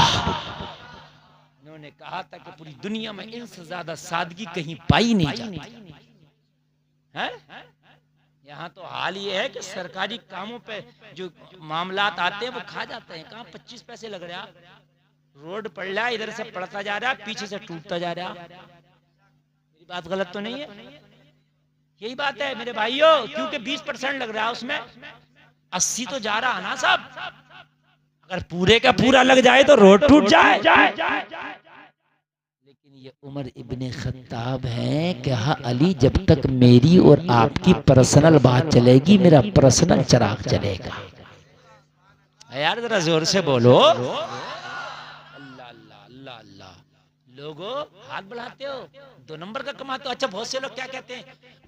उन्होंने कहा था कि पूरी दुनिया में इनसे ज्यादा सादगी कहीं पाई नहीं जाती है। यहाँ तो हाल ये है कि सरकारी कामों पे जो मामलात आते हैं वो खा जाते हैं। कहाँ 25 पैसे लग रहा, रोड पड़ रहा है, इधर से पड़ता जा रहा, पीछे से टूटता जा रहा। मेरी बात गलत तो नहीं है? यही बात है मेरे भाइयों, क्योंकि 20% लग रहा है उसमें, 80 तो जा रहा ना साहब। अगर पूरे का पूरा लग जाए तो रोड टूट जाए। लेकिन ये उमर इब्ने खत्ताब है कि हाँ अली जब तक मेरी और आपकी पर्सनल बात चलेगी मेरा पर्सनल चिराग चलेगा। यार जरा जोर से बोलो अल्लाह अल्लाह अल्लाह अल्लाह। लोगों हाथ बढ़ाते हो, 2 नंबर का कमाते हो। अच्छा बहुत से लोग क्या कहते हैं,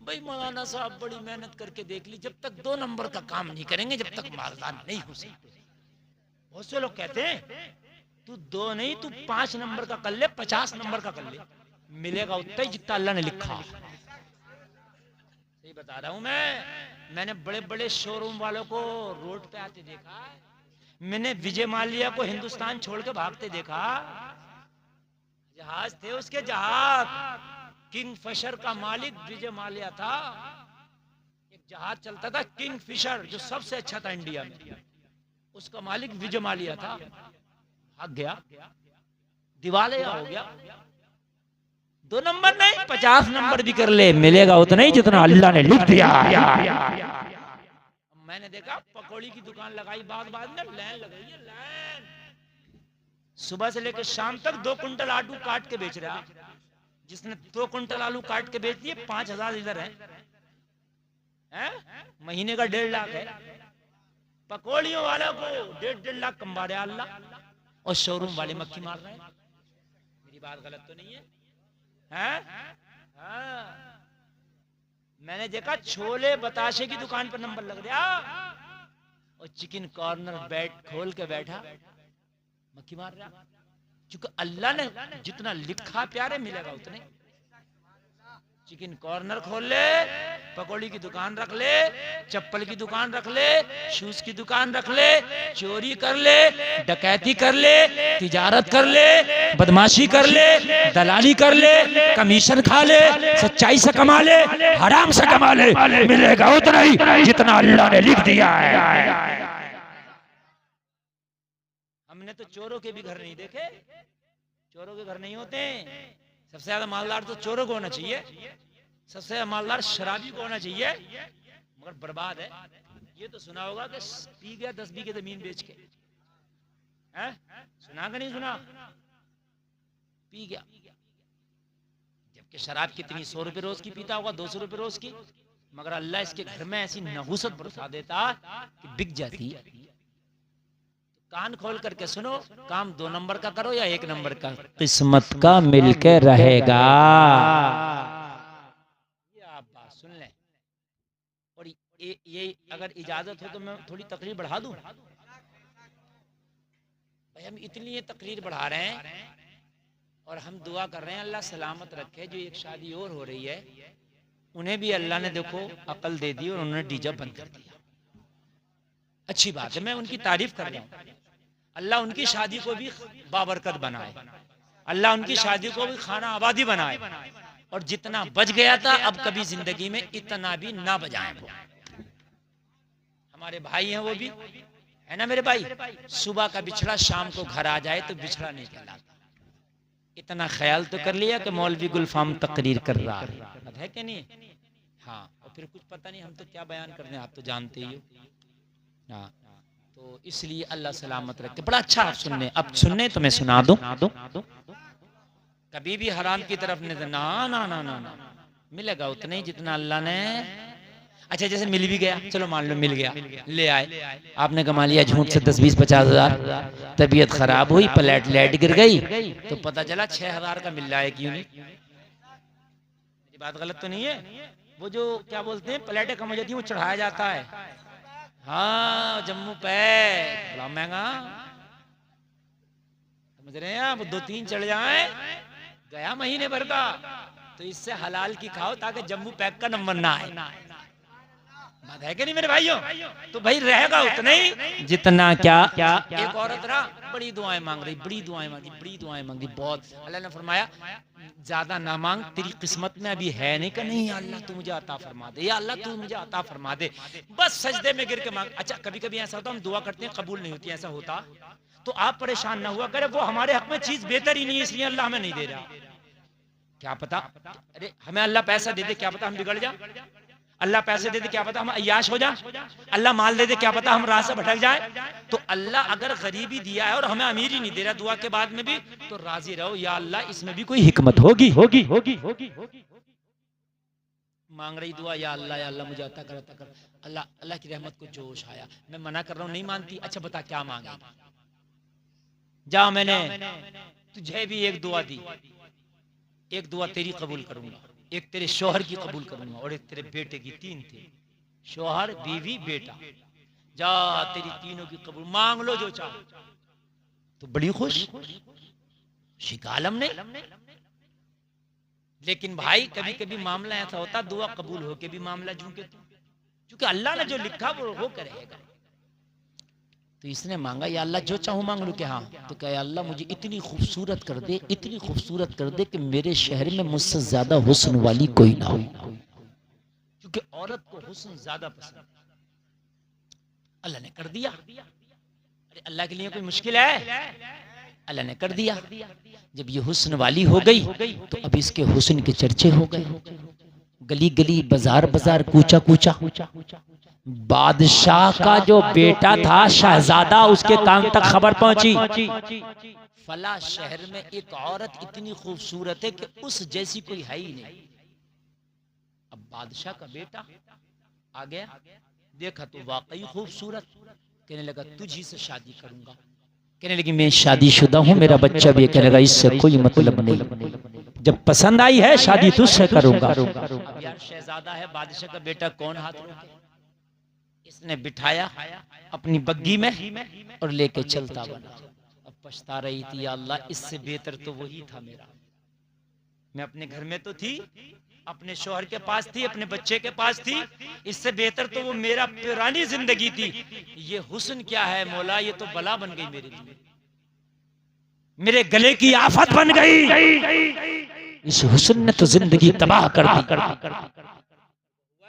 भाई मौलाना साहब बड़ी मेहनत करके देख ली, जब तक 2 नंबर का काम नहीं करेंगे जब तक मालदार नहीं हो सकते। बहुत से लोग कहते हैं तू 2 नहीं तू 5 नंबर का कर ले, 50 नंबर का कर ले, मिलेगा उतना ही जितना अल्लाह ने लिखा। सही बता रहा हूं मैंने बड़े बड़े शोरूम वालों को रोड पे आते देखा, मैंने विजय माल्या को हिंदुस्तान छोड़ के भागते देखा। जहाज थे उसके जहाज, किंग फिशर का मालिक विजय माल्या था। एक जहाज चलता था किंग फिशर, जो सबसे अच्छा था इंडिया में, उसका मालिक विजय माल्या था। भाग गया, दिवालिया हो गया। 2 नंबर नहीं, 50 नंबर भी कर ले, मिलेगा उतना ही जितना अल्लाह ने लिख दिया। मैंने देखा पकौड़ी की दुकान लगाई, बाद में लाइन लग रही है, लाइन। सुबह से लेकर शाम तक 2 कुंटल आलू काट के बेच रहा। जिसने 2 कुंटल आलू काट के बेच दिए, 5,000 इधर है? महीने का 1.5 लाख है। पकौड़ियों वाला को 1.5 लाख कमा रहा अल्लाह, और शोरूम वाले मक्खी मार रहे हैं। मेरी बात गलत तो नहीं है? मैंने देखा छोले बताशे की दुकान पर नंबर लग गया, और चिकन कॉर्नर बैठ खोल के बैठा, मक्खी मार रहा। क्योंकि अल्लाह ने जितना लिखा प्यारे मिलेगा उतने। चिकन कॉर्नर खोल ले, पकौड़ी की दुकान रख ले, चप्पल की दुकान रख ले, शूज की दुकान रख ले, चोरी कर ले, डकैती कर ले, तिजारत कर ले, बदमाशी कर ले, दलाली कर ले, कमीशन खा ले, सच्चाई से कमा ले, हराम से कमा ले, मिलेगा उतना ही जितना अल्लाह ने लिख दिया है। हमने तो चोरों के भी घर नहीं देखे, चोरों के घर नहीं होते। सबसे ज्यादा मालदार तो चोरों को होना चाहिए, सबसे ज्यादा मालदार शराबी को होना चाहिए, मगर बर्बाद है। ये तो सुना होगा कि पी गया 10 बीघे जमीन बेच के, है? सुना कि नहीं सुना? पी गया, जबकि शराब कितनी 100 रुपए रोज की पीता होगा, 200 रुपए रोज की, मगर अल्लाह इसके घर में ऐसी नहुसत बरसा देता कि बिक जाती। कान खोल करके सुनो, काम 2 नंबर का करो या 1 नंबर का, किस्मत का मिलके रहेगा। ये आप बात सुन लें। और ये अगर इजाजत हो तो मैं थोड़ी तकरीर बढ़ा दूं। भाई हम इतनी तकरीर बढ़ा रहे हैं और हम दुआ कर रहे हैं अल्लाह सलामत रखे। जो एक शादी और हो रही है, उन्हें भी अल्लाह ने देखो अकल दे दी और उन्होंने डीजे बंद कर दिया। अच्छी बात है, मैं उनकी तारीफ कर रहा हूँ। अल्लाह उनकी शादी को भी बाबरकत बनाए, अल्लाह उनकी शादी को भी खाना आबादी बनाए, और जितना बच गया था अब कभी जिंदगी में इतना भी ना बजाएं। वो हमारे भाई हैं, वो भी है ना मेरे भाई। सुबह का बिछड़ा शाम को घर आ जाए तो बिछड़ा नहीं कहलाता। इतना ख्याल तो कर लिया कि मौलवी गुलफाम तकरीर कर रहा है कि नहीं? हाँ, और फिर कुछ पता नहीं हम तो क्या बयान कर रहे हैं, आप तो जानते ही हो। हाँ, तो इसलिए अल्लाह सलामत रखे। बड़ा अच्छा आप सुनने, अब सुनने तो मैं सुना दूं। कभी भी हराम की तरफ नहीं, ना ना ना ना ना, मिलेगा उतना ही जितना अल्लाह ने। अच्छा, जैसे मिल भी गया, चलो मान लो मिल गया, ले आए, आपने कमा लिया झूठ से 10, 20, 50 हजार, तबीयत खराब हुई, प्लेट लाइट गिर गई, तो पता चला 6,000 का मिल रहा है। क्यों नहीं? मेरी बात गलत तो नहीं है? वो जो क्या बोलते हैं प्लेटें कम हो जाती है, वो चढ़ाया जाता है। हाँ, जम्मू पे बड़ा महंगा, समझ रहे हैं आप? 2-3 चढ़ जाए, गया महीने भर का। तो इससे हलाल की खाओ ताकि जम्मू पैक का नंबर ना आए। बात है कि नहीं मेरे भाइयों? तो भाई रहेगा उतना ही जितना क्या। एक औरत रहा, बड़ी दुआएं मांग रही, बड़ी दुआएं मांगी, बड़ी दुआएं मांगी बहुत। अल्लाह ने फरमाया ज्यादा ना मांग, तेरी किस्मत में अभी है नहीं। का नहीं, या अल्लाह तू मुझे अता फरमा दे, या अल्लाह तू मुझे अता फरमा दे, बस सजदे में गिर के मांग। अच्छा, कभी कभी ऐसा होता हम दुआ करते हैं कबूल नहीं होती, ऐसा होता तो आप परेशान ना हुआ करे, वो हमारे हक में चीज बेहतर ही नहीं है इसलिए अल्लाह हमें नहीं दे रहा। क्या पता, अरे हमें अल्लाह पैसा दे दे, क्या पता हम बिगड़ जा। अल्लाह पैसे दे दे, क्या पता हम अय्याश हो जाए। अल्लाह माल दे दे, क्या पता हम राह से भटक जाए। तो अल्लाह अगर गरीबी दिया है और हमें अमीर ही नहीं दे रहा दुआ के बाद में भी, तो राजी रहो, या अल्लाह इसमें भी कोई हिकमत होगी होगी होगी होगी होगी। मांग रही दुआ, या अल्लाह मुझे अता कर, अता कर। अल्लाह अल्लाह की रहमत को जोश आया, मैं मना कर रहा हूँ, नहीं मानती। अच्छा बता क्या मांगे? जा, मैंने तुझे भी एक दुआ दी, एक दुआ तेरी कबूल करूंगा, एक तेरे शोहर की कबूल करूंगा, और एक तेरे बेटे की। 3 थे, शोहर, बीवी, बेटा। जा, तेरी तीनों की कबूल, मांग लो जो चाहो। तो बड़ी खुश शिकालम ने। लेकिन भाई कभी कभी मामला ऐसा होता दुआ कबूल होके भी मामला झूके, क्योंकि अल्लाह ने जो लिखा वो हो करेगा। तो इसने मांगा या अल्लाह जो चाहूँ मांग लूँ कि हाँ। तो क्या अल्लाह मुझे इतनी खूबसूरत कर दे, इतनी खूबसूरत कर दे कि मेरे शहर में मुझसे ज्यादा हुस्न वाली कोई ना हो, क्योंकि औरत को हुस्न ज्यादा पसंद। अल्लाह ने कर दिया। अरे अल्लाह के लिए कोई मुश्किल है? अल्लाह ने कर दिया। जब ये हुस्न वाली हो गई तो अब इसके हुस्न के चर्चे हो गए, गली गली, बाजार बाजार, कूचा कूचा। बादशाह का जो बेटा था शहजादा, उसके कान तक खबर पहुंची, फला शहर में एक औरत इतनी खूबसूरत है कि उस जैसी कोई है ही नहीं। अब बादशाह का बेटा आ गया, देखा तो वाकई खूबसूरत, कहने लगा तुझी से शादी करूंगा। कहने लगी मैं शादीशुदा हूं, मेरा बच्चा भी। कहने लगा इससे कोई मतलब नहीं, जब पसंद आई है शादी तुझसे करूंगा। अब यार शहजादा है, बादशाह का बेटा, कौन हाथ रोके? इसने बिठाया अपनी बग्गी में और लेके चलता बना। अब पछता रही थी, या अल्लाह इससे बेहतर तो वही था मेरा। मैं अपने घर में तो थी, अपने शौहर के पास थी, अपने बच्चे के पास थी, इससे बेहतर तो वो मेरा पुरानी जिंदगी थी। ये हुस्न क्या है मौला, ये तो बला बन गई मेरे लिए, मेरे गले की आफत बन गई। इस हुस्न ने तो जिंदगी तबाह कर दी। हुआ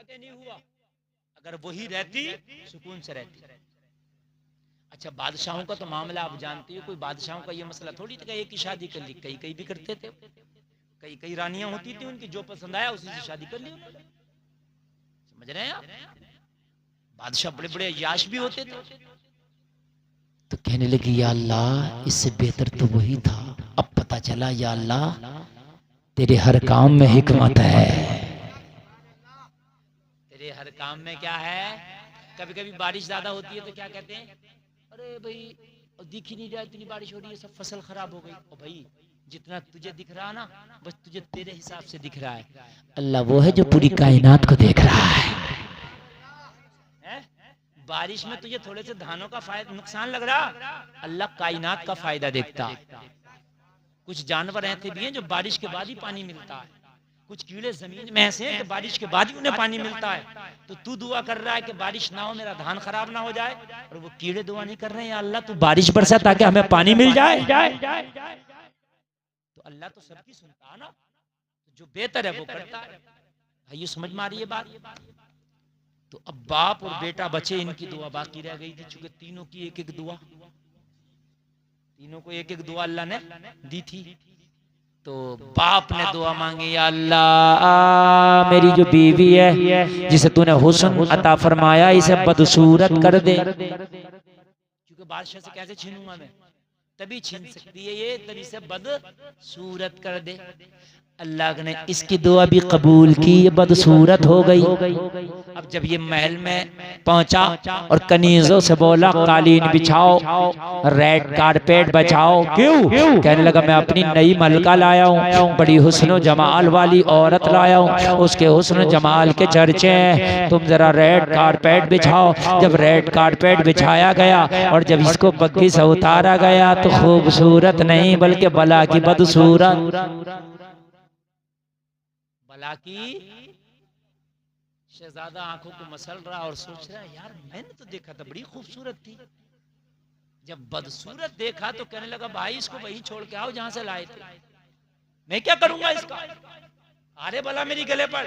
क्या नहीं हुआ? अगर वही रहती सुकून से रहती। अच्छा बादशाहों का तो मामला आप जानते हो, कोई बादशाहों का ये मसला थोड़ी था एक ही शादी कर ली, कई कई भी करते थे। कई कई रानियां होती थी, उनकी जो पसंद आया उसी से शादी कर ली उन्होंने। समझ रहे हैं आप? बादशाह बड़े बड़े याश भी होते थे। तो कहने लगी या अल्लाह इससे बेहतर तो वही था। अब पता चला या अल्लाह तेरे हर काम में हिकमत है। तेरे हर काम में क्या है? कभी कभी बारिश ज्यादा होती है तो क्या कहते हैं, अरे भाई दिख ही नहीं रहा, इतनी बारिश हो रही है, सब फसल खराब हो गई। और भाई जितना तुझे दिख रहा ना, बस तुझे तेरे हिसाब से दिख रहा है। अल्लाह वो है जो पूरी कायनात को देख रहा है। बारिश में तुझे थोड़े से धानों का फायदा नुकसान लग रहा, अल्लाह कायनात का फायदा देखता है। कुछ जानवर ऐसे भी हैं जो बारिश के बाद ही पानी मिलता है, कुछ कीड़े जमीन में ऐसे हैं कि बारिश के बाद ही उन्हें पानी मिलता है। तो तू दुआ कर रहा है कि बारिश ना हो, मेरा धान खराब ना हो जाए, और वो कीड़े दुआ नहीं कर रहे हैं या अल्लाह तू बारिश बरसा ताकि हमें पानी मिल जाए। तो अल्लाह तो सबकी सुनता है ना, जो बेहतर है वो करता है। भाई समझ में आ रही है बात? तो अब बाप और बेटा बचे, इनकी दुआ बाकी रह गई थी, चूंकि तीनों की एक एक दुआ, तीनों को एक एक दुआ अल्लाह ने दी थी। तो बाप ने दुआ मांगी, या अल्लाह मेरी जो बीवी है जिसे तूने हुस्न अता फरमाया इसे बदसूरत कर दे। क्योंकि बादशाह से कैसे छीनूंगा मैं, तभी छीन सकती है ये, तभी से बदसूरत कर दे। अल्लाह ने इसकी दुआ भी कबूल की, ये बदसूरत हो गई। अब जब ये महल में पहुंचा और कनीजों से बोला कालीन बिछाओ, रेड कारपेट बचाओ। क्यों? कहने लगा मैं अपनी नई मलका लाया हूँ, बड़ी हुस्न जमाल वाली औरत लाया हूँ, उसके हुस्न जमाल के चर्चे हैं, तुम जरा रेड कारपेट बिछाओ। जब रेड कारपेट बिछाया गया और जब इसको बग्गी से उतारा गया तो खूबसूरत नहीं बल्कि बला की बदसूरत, बला की। शहजादा आंखों को मसल रहा और सोच रहा यार मैंने तो देखा था बड़ी खूबसूरत थी, जब बदसूरत देखा तो कहने लगा भाई इसको वहीं छोड़ के आओ जहां से लाए थे, मैं क्या करूंगा इसका, अरे भला मेरी गले पर।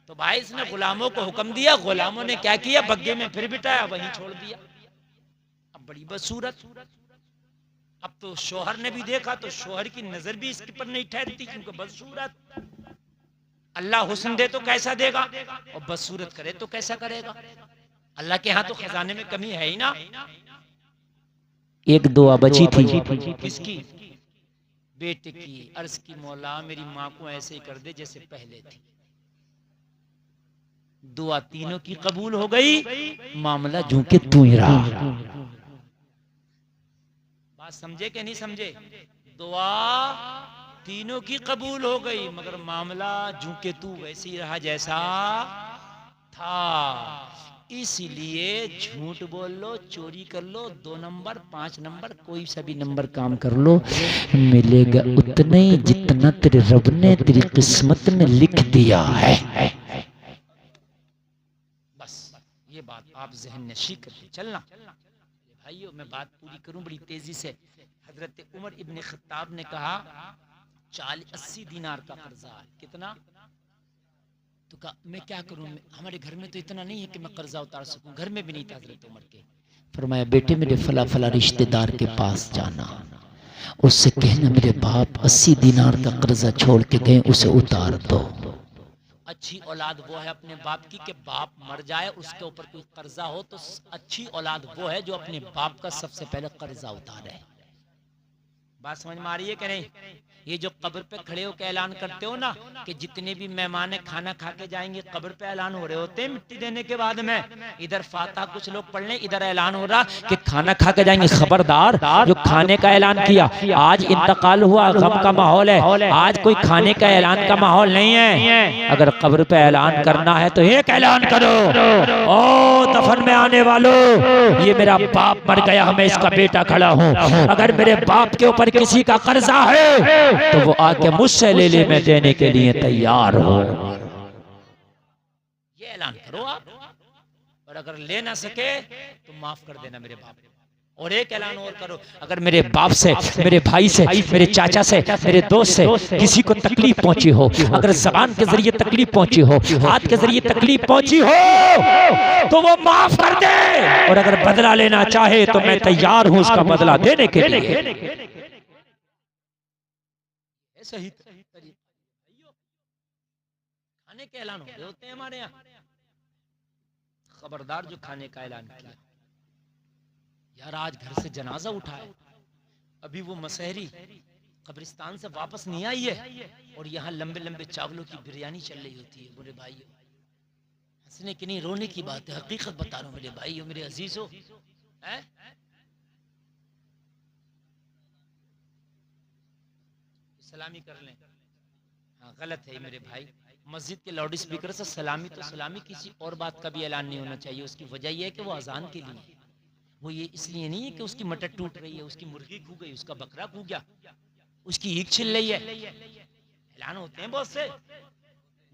तो भाई इसने गुलामों को हुक्म दिया, गुलामों ने क्या किया, बग्गे में फिर बिठाया, वहीं छोड़ दिया। अब बड़ी बदसूरत। अब तो शोहर ने भी देखा तो शोहर की नजर भी इसके पर नहीं ठहरती, क्योंकि बदसूरत। अल्लाह हुस्न दे तो कैसा देगा, और बदसूरत करे तो कैसा करेगा। अल्लाह के यहाँ तो खजाने में कमी है ही ना। एक दुआ बची थी, किसकी? बेटे की। अर्ज की मौला मेरी माँ को ऐसे ही कर दे जैसे पहले थी। दुआ तीनों की कबूल हो गई, मामला जूं के तू ही रहा। बात समझे कि नहीं समझे? दुआ तीनों की कबूल हो गई, मगर मामला जूं के तू वैसे ही रहा जैसा था। इसीलिए झूठ बोल लो, चोरी कर लो, 2 नंबर 5 नंबर कोई सा भी नंबर काम कर लो, मिलेगा उतना ही जितना तेरे रब ने तेरी किस्मत में लिख दिया है। बस ये बात आप जहन नशी करके चलना। भाइयों मैं बात पूरी करूं बड़ी तेजी से। हजरत उमर इब्न खत्ताब ने कहा 80 दिनार का कर्जा है। कितना? तो कहा मैं क्या करूं, हमारे घर में तो इतना नहीं है कि मैं कर्जा उतार सकूं, घर में भी नहीं था हजरत उमर के। फरमाया बेटे मेरे फला फला रिश्तेदार के पास जाना, उससे कहना मेरे बाप 80 दिनार का कर्जा छोड़ के गए, उसे उतार दो। अच्छी औलाद वो है अपने बाप की कि बाप मर जाए उसके ऊपर कोई कर्जा हो, तो अच्छी औलाद वो है जो अपने बाप का सबसे पहले कर्जा उतारे। बात समझ में आ रही है कि नहीं? ये जो कब्र पे खड़े होकर ऐलान करते हो ना कि जितने भी मेहमान खाना खा के जाएंगे, कब्र पे ऐलान हो रहे होते हैं मिट्टी देने के बाद में। इधर फातिहा कुछ लोग पढ़ लें, इधर ऐलान हो रहा कि खाना खा के जाएंगे। खबरदार, जो खाने का ऐलान किया, आज इंतकाल हुआ, गम का माहौल है, आज कोई खाने का ऐलान का माहौल नहीं है। अगर कब्र पे ऐलान करना है तो एक ऐलान करो, ओ दफन में आने वालों, ये मेरा बाप मर गया, मैं इसका बेटा खड़ा हूँ, अगर मेरे बाप के ऊपर किसी का कर्जा है तो वो आके मुझसे ले ले, मैं देने के लिए तैयार हूं। ये ऐलान करो आप, और अगर ले ना सके तो माफ कर देना मेरे बाप। और एक ऐलान और करो, अगर मेरे बाप से, मेरे भाई से, मेरे चाचा से, मेरे दोस्त से किसी को तकलीफ पहुंची हो, अगर जबान के जरिए तकलीफ पहुंची हो, हाथ के जरिए तकलीफ पहुंची हो, तो वो माफ कर दे। और अगर बदला लेना चाहे तो मैं तैयार हूं उसका बदला देने के लिए। सही खाने के ऐलान होते हैं हमारे यहाँ। खबरदार जो खाने का ऐलान किया। यार आज घर से जनाजा उठाए, अभी वो मसहरी कब्रिस्तान से वापस नहीं आई है और यहाँ लंबे लंबे चावलों की बिरयानी चल रही होती है। मेरे भाइयों, हंसने की नहीं रोने की बात है, हकीकत बता रहा हूँ मेरे भाइयों, मेरे अजीजों। सलामी कर लें, हाँ गलत है मेरे भाई। मस्जिद के लाउड स्पीकर से सलामी तो सलामी, किसी और बात का भी ऐलान नहीं होना चाहिए। उसकी वजह यह है कि वो अजान के लिए, वो ये इसलिए नहीं है कि उसकी मटर टूट रही है, उसकी मुर्गी खू गई, उसका बकरा खू गया, उसकी ईख छिल रही है। ऐलान होते हैं बहुत से,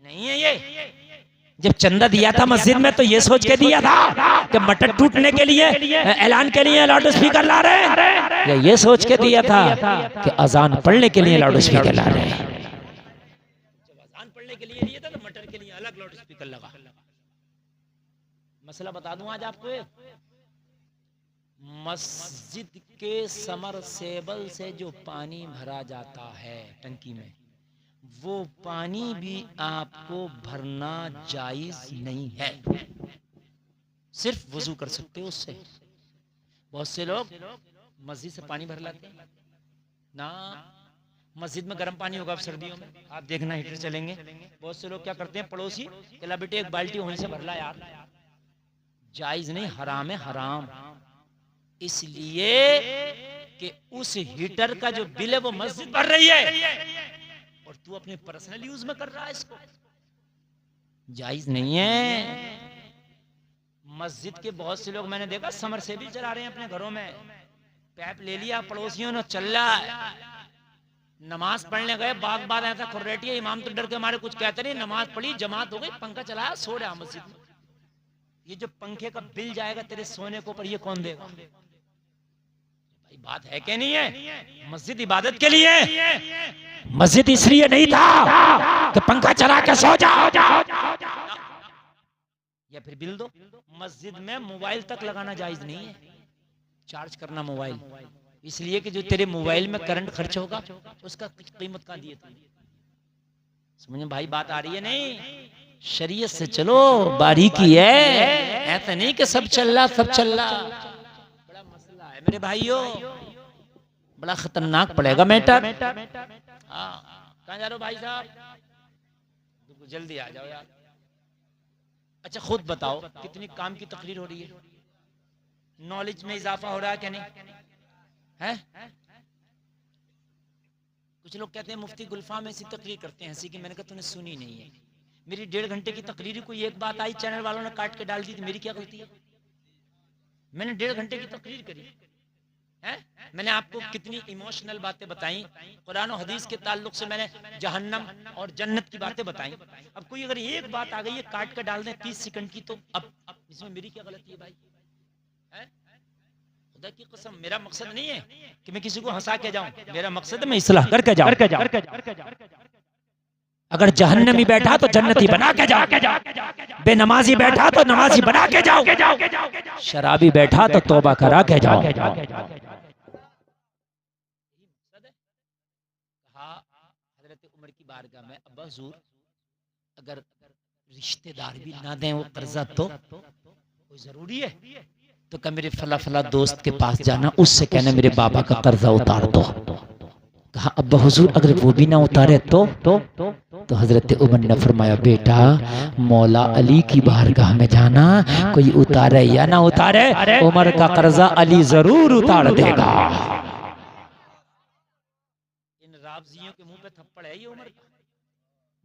नहीं है ये। जब चंदा दिया था मस्जिद में तो ये सोच के दिया था कि मटर टूटने के लिए ऐलान के लिए लाउड स्पीकर ला रहे हैं, या ये सोच के दिया था कि अजान पढ़ने के लिए लाउड स्पीकर ला रहे हैं? जब अजान पढ़ने के लिए दिया था तो मटर के लिए अलग लाउड स्पीकर लगा। मसला बता दूं आज आपको, मस्जिद के समरसेबल से जो पानी भरा जाता है टंकी में, वो पानी भी आपको भरना जायज नहीं है, सिर्फ वजू कर सकते हो उससे। बहुत से लोग मस्जिद से पानी भर लाते हैं ना, मस्जिद में गर्म पानी होगा अब सर्दियों में, आप देखना हीटर चलेंगे। बहुत से लोग क्या करते हैं, पड़ोसी कहला बेटे एक बाल्टी वहीं से भर ला यार, जायज नहीं, हराम है, हराम। इसलिए कि उस हीटर का जो बिल है वो मस्जिद भर रही है और तू अपने पर्सनल यूज में कर रहा है, इसको जायज नहीं है। मस्जिद के बहुत से लोग मैंने देखा समरसेबल चला रहे हैं अपने घरों में, पैप ले लिया पड़ोसियों ने, चल रहा है। नमाज पढ़ने गए, बाग बाद ऐसा खुर्रेटी है, इमाम तो डर के हमारे कुछ कहते नहीं, नमाज पढ़ी, जमात हो गई, पंखा चलाया, सो रहा मस्जिद में। ये जो पंखे का बिल जाएगा तेरे सोने को पर, ये कौन देगा? भाई बात है कि नहीं है? मस्जिद इबादत के लिए, मस्जिद इसलिए नहीं था कि पंखा चला के सो जाओ या फिर बिल दो। मस्जिद में मोबाइल तक लगाना जायज नहीं है, चार्ज करना मोबाइल, इसलिए कि जो तेरे मोबाइल में करंट खर्च होगा उसका कीमत कहाँ दिए तुम? समझ में भाई बात आ रही है नहीं? शरीयत से चलो, बारीकी है, ऐसा नहीं कि सब चल रहा सब चल रहा। बड़ा मसला है मेरे भाइयों, बड़ा खतरनाक पड़ेगा मैटर। कहाँ जा रहे हो भाई साहब? जल्दी आ जाओ यार। अच्छा खुद बताओ कितनी काम की तकरीर हो रही है, नॉलेज में इजाफा हो रहा है क्या नहीं है? कुछ लोग कहते हैं मुफ्ती गुलफा में ऐसी तकरीर करते हैं, ऐसी कि मैंने कहा तूने सुनी नहीं है। मेरी 1.5 घंटे की तकरीर, कोई एक बात आई चैनल वालों ने काट के डाल दी, तो मेरी क्या गलती है? मैंने 1.5 घंटे की तकरीर करी है, मैंने आपको कितनी इमोशनल बातें बताई, कुरान और हदीस के ताल्लुक से मैंने जहन्नम और जन्नत की बातें बताई। अब कोई अगर एक बात आ गई है काट कर डाल दे 30 सेकंड की, तो अब इसमें मेरी क्या गलती है भाई? खुदा की कसम मेरा मकसद नहीं है कि मैं किसी को हंसा के जाऊं, मेरा मकसद है मैं इस्लाह करके जाऊं। अगर जहन्नमी बैठा तो जन्नती बना के जाओ, बेनमाजी बैठा तो नमाजी बना के जाओ, शराबी बैठा तो तौबा करा के जाओ। हजरत उमर की बारगाह में, अब्बा हुजूर अगर रिश्तेदार भी ना दें वो कर्जा तो कोई जरूरी है? तो कहा मेरे फला फला दोस्त के पास जाना, उससे कहना मेरे बाबा का कर्जा उतार दो। कहा अब्बा हुजूर अगर वो भी ना उतारे तो हजरत उमर ने फरमाया बेटा मौला अली की बारगाह में जाना, कोई उतारे या ना उतारे उमर का कर्जा अली जरूर उतार देगा। इन रावजियों के मुंह पे थप्पड़ है ये उमर का,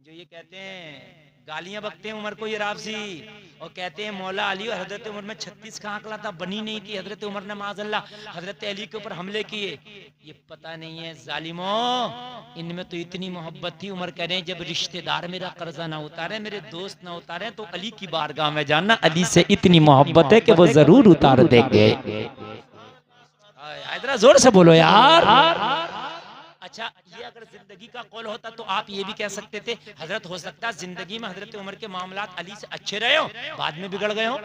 जो ये कहते हैं गालियां बकते हैं उमर को ये रावजी, और कहते हैं मौला अली और हजरत उमर में 36 का आंकड़ा था, बनी नहीं थी। हजरत उमर ने माज़अल्लाह हजरत अली के ऊपर हमले किए। ये पता नहीं है जालिमों, इनमें तो इतनी मोहब्बत थी। उमर कह रहे हैं जब रिश्तेदार मेरा कर्जा ना उतारे, मेरे दोस्त ना उतारे, तो अली की बारगाह में जाना, अली से इतनी मोहब्बत है कि वो जरूर उतार देंगे। इतना जोर से बोलो यार। अच्छा ये अगर जिंदगी का कौल होता तो आप ये भी कह सकते थे हजरत हो सकता है जिंदगी में हजरत उमर के मामलात अली से अच्छे रहे हो, बाद में बिगड़ गए हो,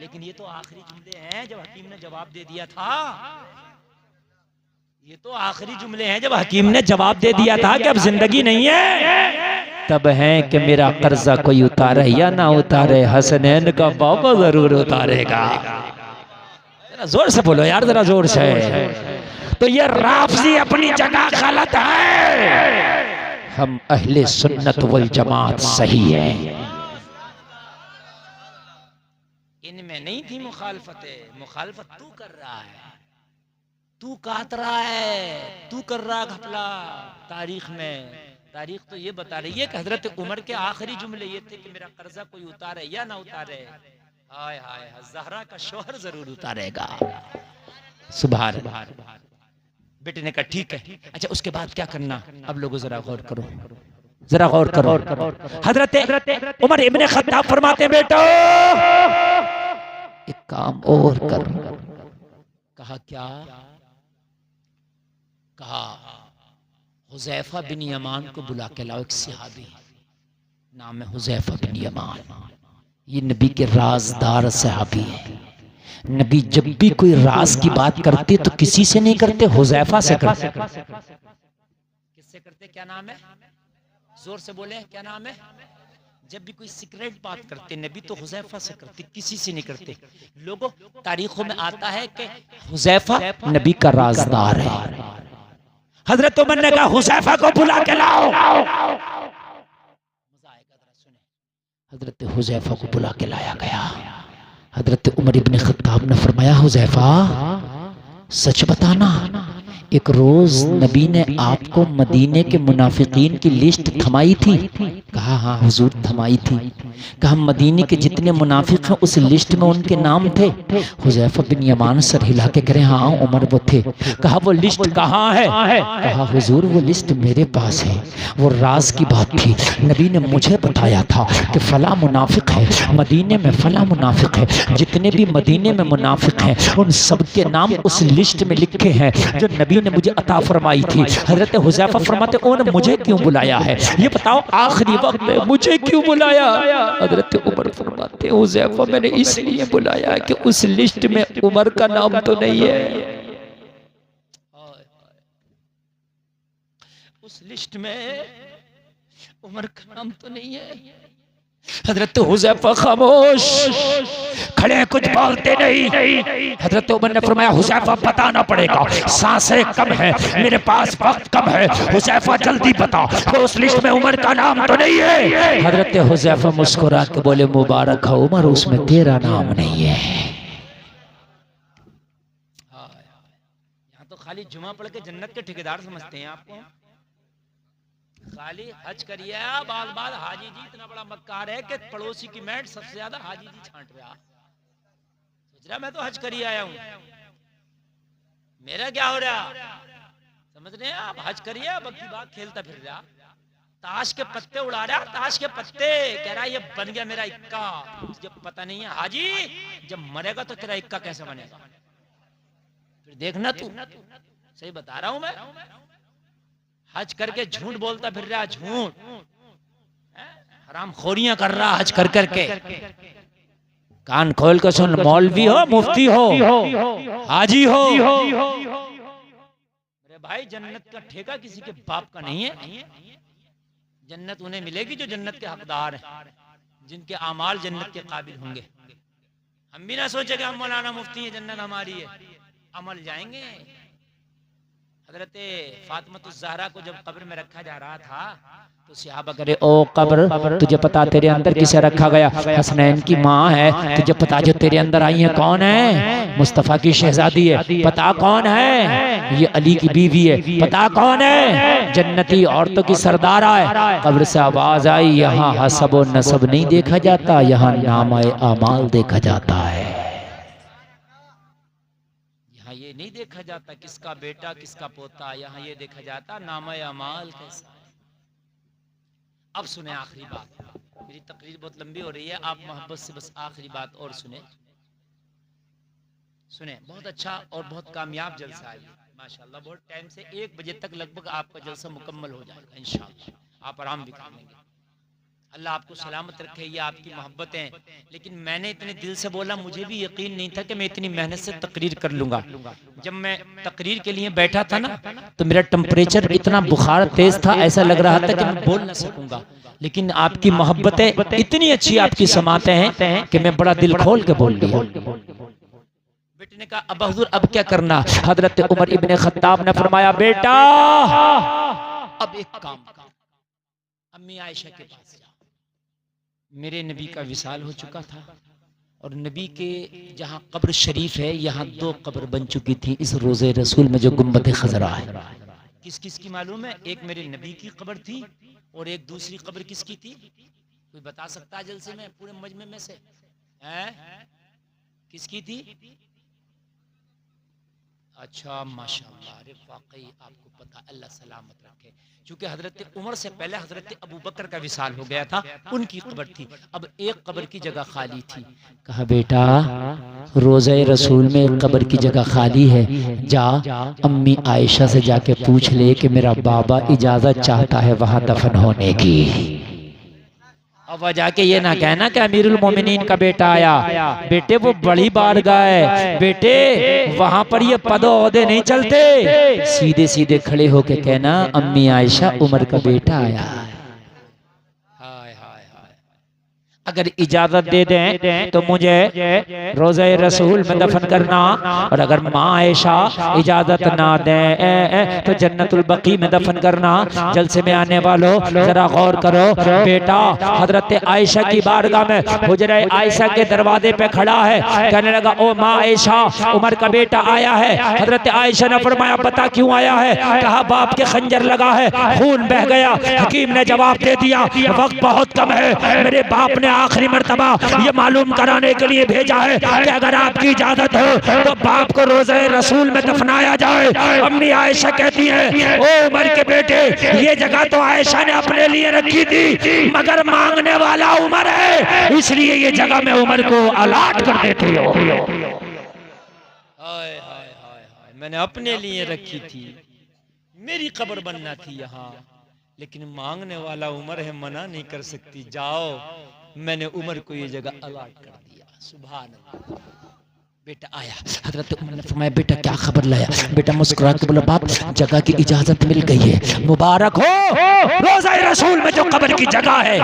लेकिन ये तो आखिरी जुमले हैं जब हकीम ने जवाब दे दिया था। ये तो आखिरी जुमले हैं जब हकीम ने जवाब दे दिया था कि अब जिंदगी नहीं है, तब है कि मेरा कर्जा कोई उतारे या ना उतारे, हसनैन का बाबा जरूर उतारेगा। जरा जोर से बोलो यार, जरा जोर से। तो ये राफजी अपनी जगह गलत है, हम अहले सुन्नत वल जमात सही है। इनमें नहीं थी मुखालफत, मुखालफत तू कर रहा है, तू काट रहा है, तू कर रहा घपला। तारीख में तारीख तो ये बता रही है कि हजरत उमर के आखिरी जुमले ये थे कि मेरा कर्जा कोई उतारे या ना उतारे, हाय हाय ज़हरा का शोहर जरूर उतारेगा। सुभान अल्लाह। बेटे ने कहा ठीक है। अच्छा उसके बाद क्या करना, अब लोगों जरा गौर करो, जरा गौर करो। हजरत उमर इब्ने खत्ताब फरमाते बेटो एक काम और कर। कहा क्या? कहा हुज़ैफा बिन यमान को बुला के लाओ, एक सहाबी नाम है हुज़ैफा बिन यमान, ये नबी के राजदार सहाबी है। नबी जब भी कोई राज की बात करते तो किसी से नहीं करते, हुज़ैफा से करते। किससे करते? क्या नाम है? जोर से बोले क्या नाम है? जब भी कोई सीक्रेट बात करते नबी तो हुज़ैफा से करते, किसी से नहीं करते। लोगों तारीखों में आता है कि हुज़ैफा नबी का राजदार है। हजरत उमर ने कहा हुज़ैफा को बुला के लाओ। मजा आएगा, जरा सुने। हजरत हुज़ैफा को बुला के लाया गया। हजरत उमर इब्ने खत्ताब ने फरमाया हुज़ैफा सच बताना, एक रोज नबी ने आपको मदीने के मुनाफिकीन की लिस्ट थमाई थी? कहा हाँ हुजूर थमाई थी। कहा मदीने के जितने मुनाफिक हैं उस लिस्ट में उनके नाम थे? हुज़ैफा बिन यमान सर हिला के कह रहे हाँ उमर वो थे। कहा वो लिस्ट कहाँ है? कहा हुजूर वो लिस्ट मेरे पास है, वो राज की बात थी, नबी ने मुझे बताया था कि फला मुनाफिक है मदीने में, फला मुनाफिक है। जितने भी मदीने में मुनाफिक हैं उन सब के नाम उस लिस्ट में लिखे हैं जो नबी ने मुझे अता फरमाई थी। हजरत हुज़ैफा फरमाते उन्होंने मुझे क्यों बुलाया है? ये बताओ आखिरी वक्त में मुझे क्यों बुलाया? हजरत उमर फरमाते हुज़ैफा मैंने इसलिए बुलाया कि उस लिस्ट में उमर का नाम तो नहीं है, उस लिस्ट में उमर का नाम तो नहीं है। हजरत हुज़ैफा खामोश खड़े, कुछ बोलते नहीं। हजरत उमर ने फरमाया हुज़ैफा बताना पड़ेगा, सांसें कम है, मेरे पास वक्त कम है, हुज़ैफा जल्दी बता तो उस लिस्ट में उमर का नाम तो नहीं है। हजरत हुज़ैफा मुस्कुरा के बोले मुबारक हो उमर, उसमें तेरा नाम नहीं है। यहाँ तो खाली जुमा पढ़ के जन्नत के ठेकेदार समझते हैं आपको। खाली हज करिए, बाल बाल हाजी जी इतना बड़ा मक्कार है कि पड़ोसी की मैट सबसे ज्यादा हाजी जी छांट रहा। सोच रहा मैं तो हज करिए आया हूं, मेरा क्या हो रहा? समझ रहे हैं आप? हज करिए, बाकी बात खेलता फिर रहा, ताश के पत्ते उड़ा रहा, ताश के पत्ते। कह रहा ये बन गया मेरा इक्का। जब पता नहीं है हाजी जब मरेगा तो तेरा इक्का कैसे बनेगा? फिर फिर देखना तू, सही बता रहा हूं मैं। हज करके झूठ बोलता फिर रहा, झूठ हराम खोरियां कर रहा हज कर करके। कान खोल कर सुन, मौलवी हो, मुफ्ती हो, हाजी हो, मेरे भाई जन्नत का ठेका किसी के बाप का नहीं है। जन्नत उन्हें मिलेगी जो जन्नत के हकदार हैं, जिनके आमाल जन्नत के काबिल होंगे। हम भी ना सोचे कि हम मौलाना मुफ्ती हैं, जन्नत हमारी है, अमल जाएंगे। हजरत फातिमा ज़हरा को जब कब्र में रखा जा रहा था तो सहाबा करे, ओ कब्र तुझे पता तेरे अंदर किसे रखा गया? हसनैन की माँ है। तुझे पता जो तेरे अंदर आई है कौन है? मुस्तफ़ा की शहजादी है। पता कौन है? ये अली की बीवी है। पता कौन है? जन्नती औरतों की सरदारा है। कब्र से आवाज आई, यहाँ हसब और नसब नहीं देखा जाता, यहाँ नामाए अमाल देखा जाता है। यहाँ ये नहीं देखा जाता किसका बेटा किसका पोता, यहाँ ये देखा जाता नामाए अमाल कैसा है। अब सुने आखिरी बात, मेरी तकरीर बहुत लंबी हो रही है, आप मोहब्बत से बस आखिरी बात और सुने। बहुत अच्छा और बहुत कामयाब जलसा है माशाल्लाह। बहुत टाइम से 1 बजे तक लगभग आपका जलसा मुकम्मल हो जाएगा इंशाअल्लाह। आप आराम भी कर लेंगे। अल्लाह आपको सलामत रखे, ये आपकी मोहब्बतें। लेकिन मैंने इतने दिल से बोला, मुझे भी यकीन नहीं था कि मैं इतनी मेहनत से तकरीर कर लूंगा। जब मैं तकरीर के लिए बैठा था ना तो मेरा टेम्परेचर इतना बुखार तेज था, ऐसा लग रहा था कि मैं बोल ना सकूंगा। लेकिन आपकी मोहब्बतें इतनी अच्छी, आपकी समातें हैं कि मैं बड़ा दिल खोल के बोल लिया। बेटे ने कहा, अब हुजूर अब क्या करना? हजरत उमर इब्ने खत्ताब ने फरमाया, बेटा अब एक काम कर, अम्मी आयशा के पास जा। मेरे नबी का विसाल हो चुका था और नबी के जहाँ कब्र शरीफ है, यहाँ 2 कब्र बन चुकी थी इस रोज़े रसूल में जो गुम्बद खजरा है। किस किस की मालूम है? एक मेरे नबी की कब्र थी और एक दूसरी कब्र किसकी थी? कोई बता सकता है जलसे में, पूरे मजमे में से है? किसकी थी? अच्छा माशाअल्लाह, अरे वाकई आपको पता, अल्लाह सलामत रखे। क्योंकि हजरत उमर से पहले हजरत अबू बकर का विसाल हो गया था, उनकी कब्र थी। अब एक कब्र की जगह खाली थी। कहा, बेटा रोज़े रसूल में एक कब्र की जगह खाली है, जा अम्मी आयशा से जाके पूछ ले कि मेरा बाबा इजाजत चाहता है वहां दफन होने की। अब जाके ये ना कहना कि अमीरुल मोमिनीन का बेटा आया। बेटे वो बड़ी बारगाह है, बेटे वहां पर ये पद ओहदे नहीं चलते। सीधे सीधे खड़े होके कहना, अम्मी आयशा उमर का बेटा आया। अगर इजाजत दे दें तो मुझे रोज़े रसूल में दफन करना, और अगर माँ आयशा इजाजत ना दे तो जन्नतुल बकी में दफन करना। जलसे में आने वालों जरा गौर करो, बेटा हजरत आयशा की बारगाह में हुजरे आयशा के दरवाजे पे खड़ा है, कहने लगा, ओ माँ आयशा उमर का बेटा आया है। हजरत आयशा ने फरमाया, बता क्यों आया है? कहा, बाप के खंजर लगा है, खून बह गया। हकीम ने जवाब दे दिया, वक्त बहुत कम है, मेरे बाप ने आखिरी मर्तबा ये मालूम कराने के लिए भेजा है कि अगर आपकी इजाजत हो तो बाप को रोज़े रसूल में दफनाया जाए। अम्मी आयशा कहती है, ओ उमर के बेटे, ये जगह तो आयशा ने अपने लिए रखी थी, मगर मांगने वाला उमर है, इसलिए ये जगह मैं उमर को अलाट कर देती हूँ। मैंने अपने लिए रखी थी, मेरी कब्र बनना थी यहाँ, लेकिन मांगने वाला उमर है, मना नहीं कर सकती। जाओ, मैंने उमर को ये जगह अलाट कर दिया। सुभान अल्लाह। बेटा आया, हजरत उमर ने फरमाया, बेटा क्या खबर लाया? बेटा मुस्कुरा के बोला, बाप जगह की इजाजत मिल गई है, मुबारक हो। रोज़ा रसूल में जो कब्र की जगह है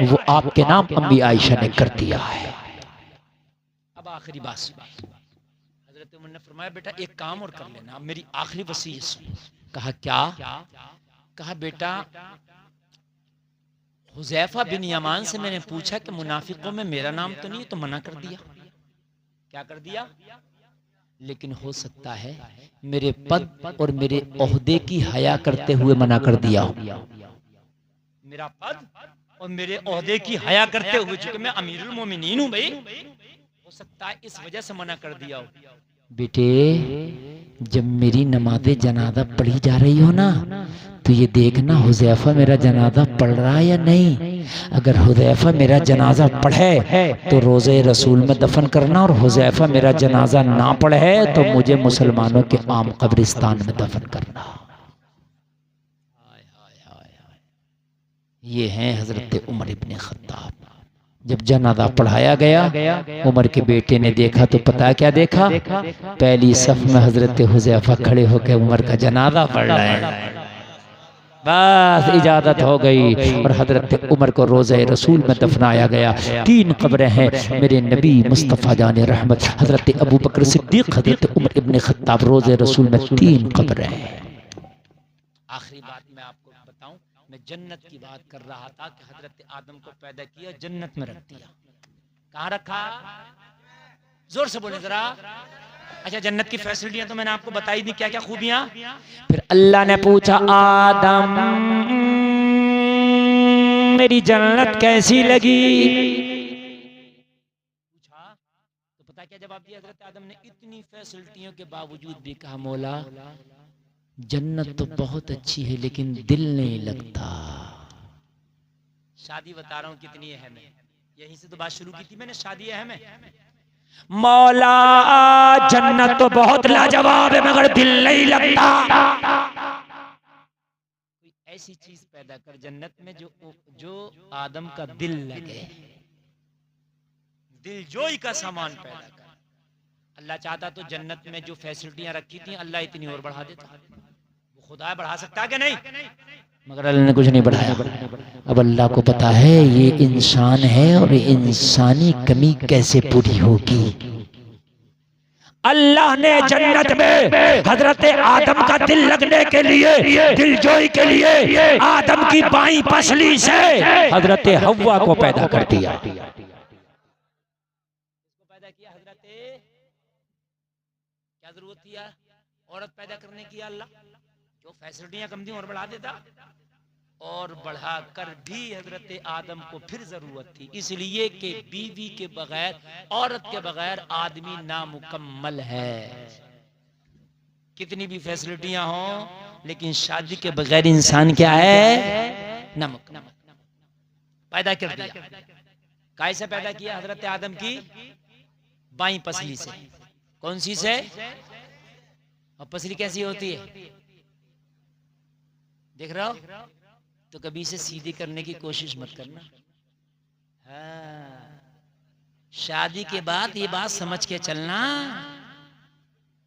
वो आपके नाम अम्मी आयशा ने कर दिया है। अब आखिरी बात सुनिए। हजरत उमर ने फरमाया, बेटा एक काम और कर लेना, मेरी आखिरी वसीयत सुन। कहा, क्या? कहा, बेटा हुज़ैफा बिन यमान से मैंने पूछा कि मुनाफिकों में मेरा नाम तो नहीं, तो मना कर दिया। क्या कर दिया? लेकिन हो सकता है मेरे पद और मेरे ओहदे की हया करते हुए मना कर दिया। मेरा पद और मेरे ओहदे की हया करते हुए, चूंकि मैं अमीरुल मोमिनीन हूं भाई, हो सकता है इस वजह से मना कर दिया हो। बेटे जब मेरी नमाज़े जनाजा पढ़ी जा रही हो ना, तो ये देखना हुज़ैफा मेरा जनाजा पढ़ रहा है या नहीं। अगर हुज़ैफा मेरा जनाजा पढ़े तो रोज़े रसूल में दफन करना, और हुज़ैफा मेरा जनाजा ना पढ़े तो मुझे मुसलमानों के आम कब्रिस्तान में दफन करना। ये हैं हजरत उमर इब्ने खत्ताब। जब जनाजा पढ़ाया गया, उमर के बेटे ने देखा तो पता क्या देखा, पहली सफ में हजरत हुज़ैफा खड़े होकर उमर का जनाजा पढ़ रहे हैं। बस इजाजत हो गई और हजरत उमर को रोज़े रसूल में दफनाया गया। 3 कब्रें हैं मेरे नबी मुस्तफ़ा जाने रहमत, हजरत अबू बकर सिद्दीक, हजरत उमर इब्ने खत्ताब, रोज़े रसूल में 3 कब्रें हैं। आखिरी बात मैं आपको बताऊं, मैं जन्नत की बात कर रहा था कि हजरत आदम को पैदा किया, जन्नत में रख दिया। कहाँ रखा? जोर से बोले जरा। अच्छा, जन्नत की फैसिलिटियां तो मैंने आपको बताई दी, क्या क्या खूबियां। फिर अल्लाह ने पूछा, आदम मेरी जन्नत कैसी लगी? पूछा तो पता क्या जवाब दिया हजरत आदम ने? इतनी फैसिलिटियों के बावजूद भी कहा, मौला जन्नत तो बहुत अच्छी है लेकिन दिल नहीं लगता। शादी बता रहा हूं कितनी अहम है, यहीं से तो बात शुरू की थी मैंने, शादी अहम है। मौला जन्नत तो बहुत लाजवाब है मगर दिल नहीं लगता। कोई ऐसी चीज पैदा कर जन्नत में जो आदम का दिल लगे, दिल जोई का सामान पैदा कर। अल्लाह चाहता तो जन्नत में जो फैसिलिटियां रखी थी अल्लाह इतनी और बढ़ा देता। वो खुदा बढ़ा सकता है कि नहीं? मगर अल्लाह ने कुछ नहीं बढ़ाया। अब अल्लाह को पता है ये इंसान है और इंसानी कमी कैसे पूरी होगी। अल्लाह ने जन्नत में हजरत आदम का दिल लगने के लिए, दिलजोई के लिए आदम की बाईं पसली से हजरत हव्वा को पैदा कर दिया। पैदा किया हजरत, क्या जरूरत थी यार औरत पैदा करने की? अल्लाह जो फैसिलिटियां कम थी और बढ़ा देता, और बढ़ा कर भी हजरत आदम को फिर जरूरत थी, इसलिए कि बीवी के बगैर, औरत के बगैर आदमी नामुकम्मल है। कितनी भी फैसिलिटियां हों लेकिन शादी के बगैर इंसान क्या है? नामुकम्मल। पैदा कर दिया, कैसे पैदा किया? हजरत आदम की बाईं पसली से। कौन सी से? और पसली कैसी होती है देख रहा हो? तो कभी इसे सीधी करने की कोशिश मत करना। हाँ, शादी के बाद ये बात समझ के चलना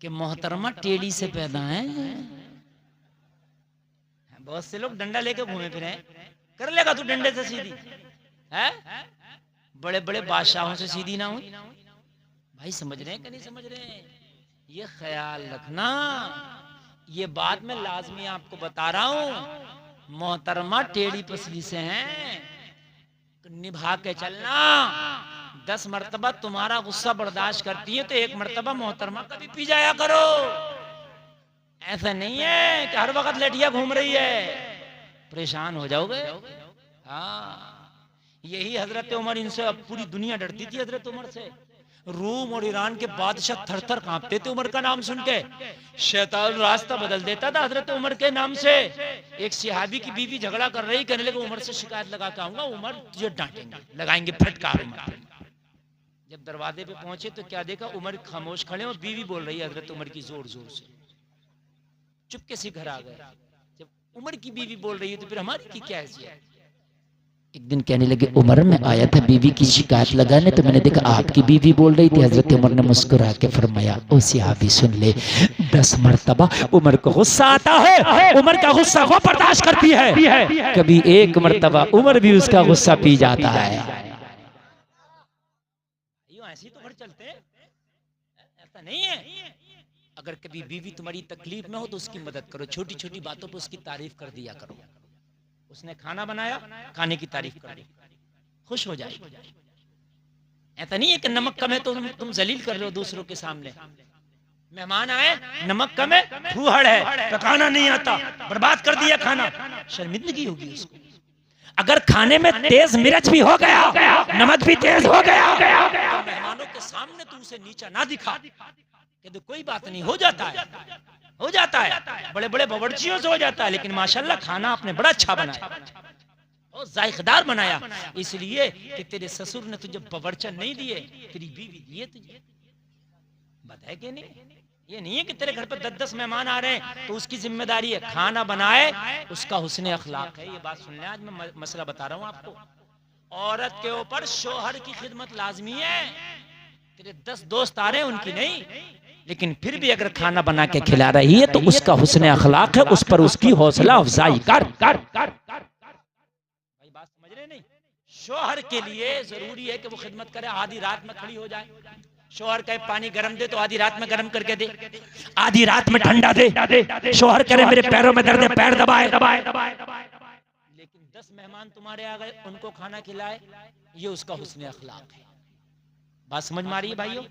कि मोहतरमा टेढ़ी से पैदा है। बहुत से लोग डंडा लेके घूमे फिरे, कर लेगा तू डंडे से सीधी है? बड़े बड़े बादशाहों से सीधी ना हुई। भाई समझ रहे हैं कि नहीं समझ रहे हैं? ये ख्याल रखना, ये बात मैं लाजमी आपको बता रहा हूं। मोहतरमा टेढ़ी पसली से हैं, निभा के चलना। 10 मर्तबा तुम्हारा गुस्सा बर्दाश्त करती है तो 1 मर्तबा मोहतरमा का भी पी जाया करो। ऐसा नहीं है कि हर वक्त लेटिया घूम रही है, परेशान हो जाओगे। हाँ, यही हजरत उमर, इनसे अब पूरी दुनिया डरती थी हजरत उमर से। रूम और ईरान के बादशाह थर-थर कांपते थे उमर का नाम सुन के। शैतान रास्ता बदल देता था हजरत उमर के नाम से। एक सहाबी की बीवी झगड़ा कर रही, कहने लगे उमर से शिकायत लगा के आऊंगा, उमर तुझे डांटेंगे, लगाएंगे फटकार। जब दरवाजे पे पहुंचे तो क्या देखा, उमर खामोश खड़े और बीवी बोल रही है हजरत उमर की जोर जोर से। चुपके से घर आ गए। जब उमर की बीवी बोल रही है तो फिर हमारी की क्या हैसियत? एक दिन कहने लगे, उमर में आया था बीवी की शिकायत लगाने, तो मैंने देखा आपकी बीवी बोल रही थी। हजरत उमर ने मुस्कुरा के फरमाया, ओ सहाबी सुन ले, 10 मर्तबा उमर को गुस्सा आता है, उमर का गुस्सा वो बर्दाश्त करती है, कभी 1 मर्तबा उमर भी उसका गुस्सा पी जाता है। ऐसे तो चलते हैं, ऐसा नहीं है। अगर कभी बीवी तुम्हारी तकलीफ में हो तो उसकी मदद करो, छोटी छोटी बातों पर उसकी तारीफ कर दिया करो। उसने खाना बनाया, खाने की तारीफ कर दी, खुश हो जाए। ऐसा नहीं है कि नमक कम है तो तुम जलील कर रहे हो दूसरों के सामने। मेहमान आए, नमक कम है, फूहड़ है, पकाना नहीं आता, बर्बाद कर दिया खाना, शर्मिंदगी होगी उसको। अगर खाने में तेज मिर्च भी हो गया, नमक भी तेज हो गया, तो मेहमानों के सामने तू उसे नीचा ना दिखा, कि कोई बात नहीं, हो जाता है। हो जाता है, बड़े बड़े बावर्चियों से हो जाता है, लेकिन माशाल्लाह खाना आपने बड़ा अच्छा बनाया और जायकेदार बनाया, इसलिए कि तेरे ससुर ने तुझे बावर्चन नहीं दिए, तेरी बीवी दिए तुझे। बात है कि नहीं? ये नहीं है कि तेरे घर पर 10-10 मेहमान आ रहे हैं तो उसकी जिम्मेदारी है खाना बनाए, उसका हुस्न अखलाक है। ये बात सुन ले, आज मैं मसला बता रहा हूं आपको। औरत के ऊपर शोहर की खिदमत लाजमी है। तेरे 10 दोस्त आ रहे हैं, उनकी नहीं, लेकिन फिर भी अगर खाना बना के खिला रही है तो उसका हुस्न अखलाक है, उस पर उसकी हौसला अफजाई कर। भाई बात समझ रहे नहीं? शोहर के लिए जरूरी है कि वो खिदमत करे। आधी रात में खड़ी हो जाए, शोहर कहे पानी गर्म दे तो आधी रात में गर्म करके दे, आधी रात में ठंडा दे। शोहर करे मेरे पैरों में दर्द है, पैर दबाए। लेकिन 10 मेहमान तुम्हारे आ गए, उनको खाना खिलाए, ये उसका हुस्न अखलाक है। बात समझ में आ रही है भाइयों?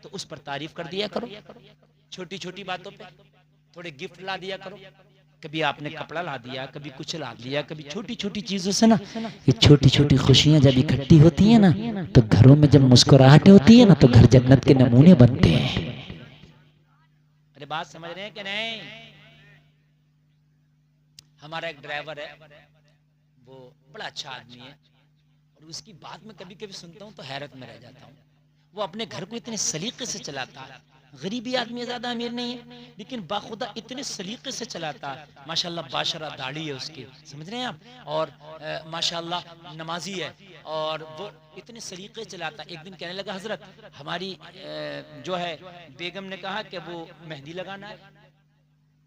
तो उस पर तारीफ कर दिया करो, छोटी छोटी बातों पे थोड़े गिफ्ट ला दिया करो। कभी आपने कपड़ा ला दिया, कभी कुछ ला दिया, कभी छोटी छोटी चीजों से ना, ये छोटी छोटी खुशियां जब इकट्ठी होती है ना, तो घरों में जब मुस्कुराहट होती है ना, तो घर जन्नत के नमूने बनते हैं। अरे बात समझ रहे हैं कि नहीं? हमारा एक ड्राइवर है, वो बड़ा अच्छा आदमी है, और उसकी बात में कभी कभी सुनता हूँ तो हैरत में रह जाता हूँ। वो अपने घर को इतने सलीके से चलाता है, गरीबी आदमी है, ज्यादा अमीर नहीं है, लेकिन बाखुदा इतने सलीके से चलाता है। माशाल्लाह बाशरा दाढ़ी है उसकी, समझ रहे हैं आप, और माशाल्लाह नमाजी है, और वो इतने सलीके से चलाता है। एक दिन कहने लगा, हजरत हमारी जो है बेगम ने कहा कि वो मेहंदी लगाना है,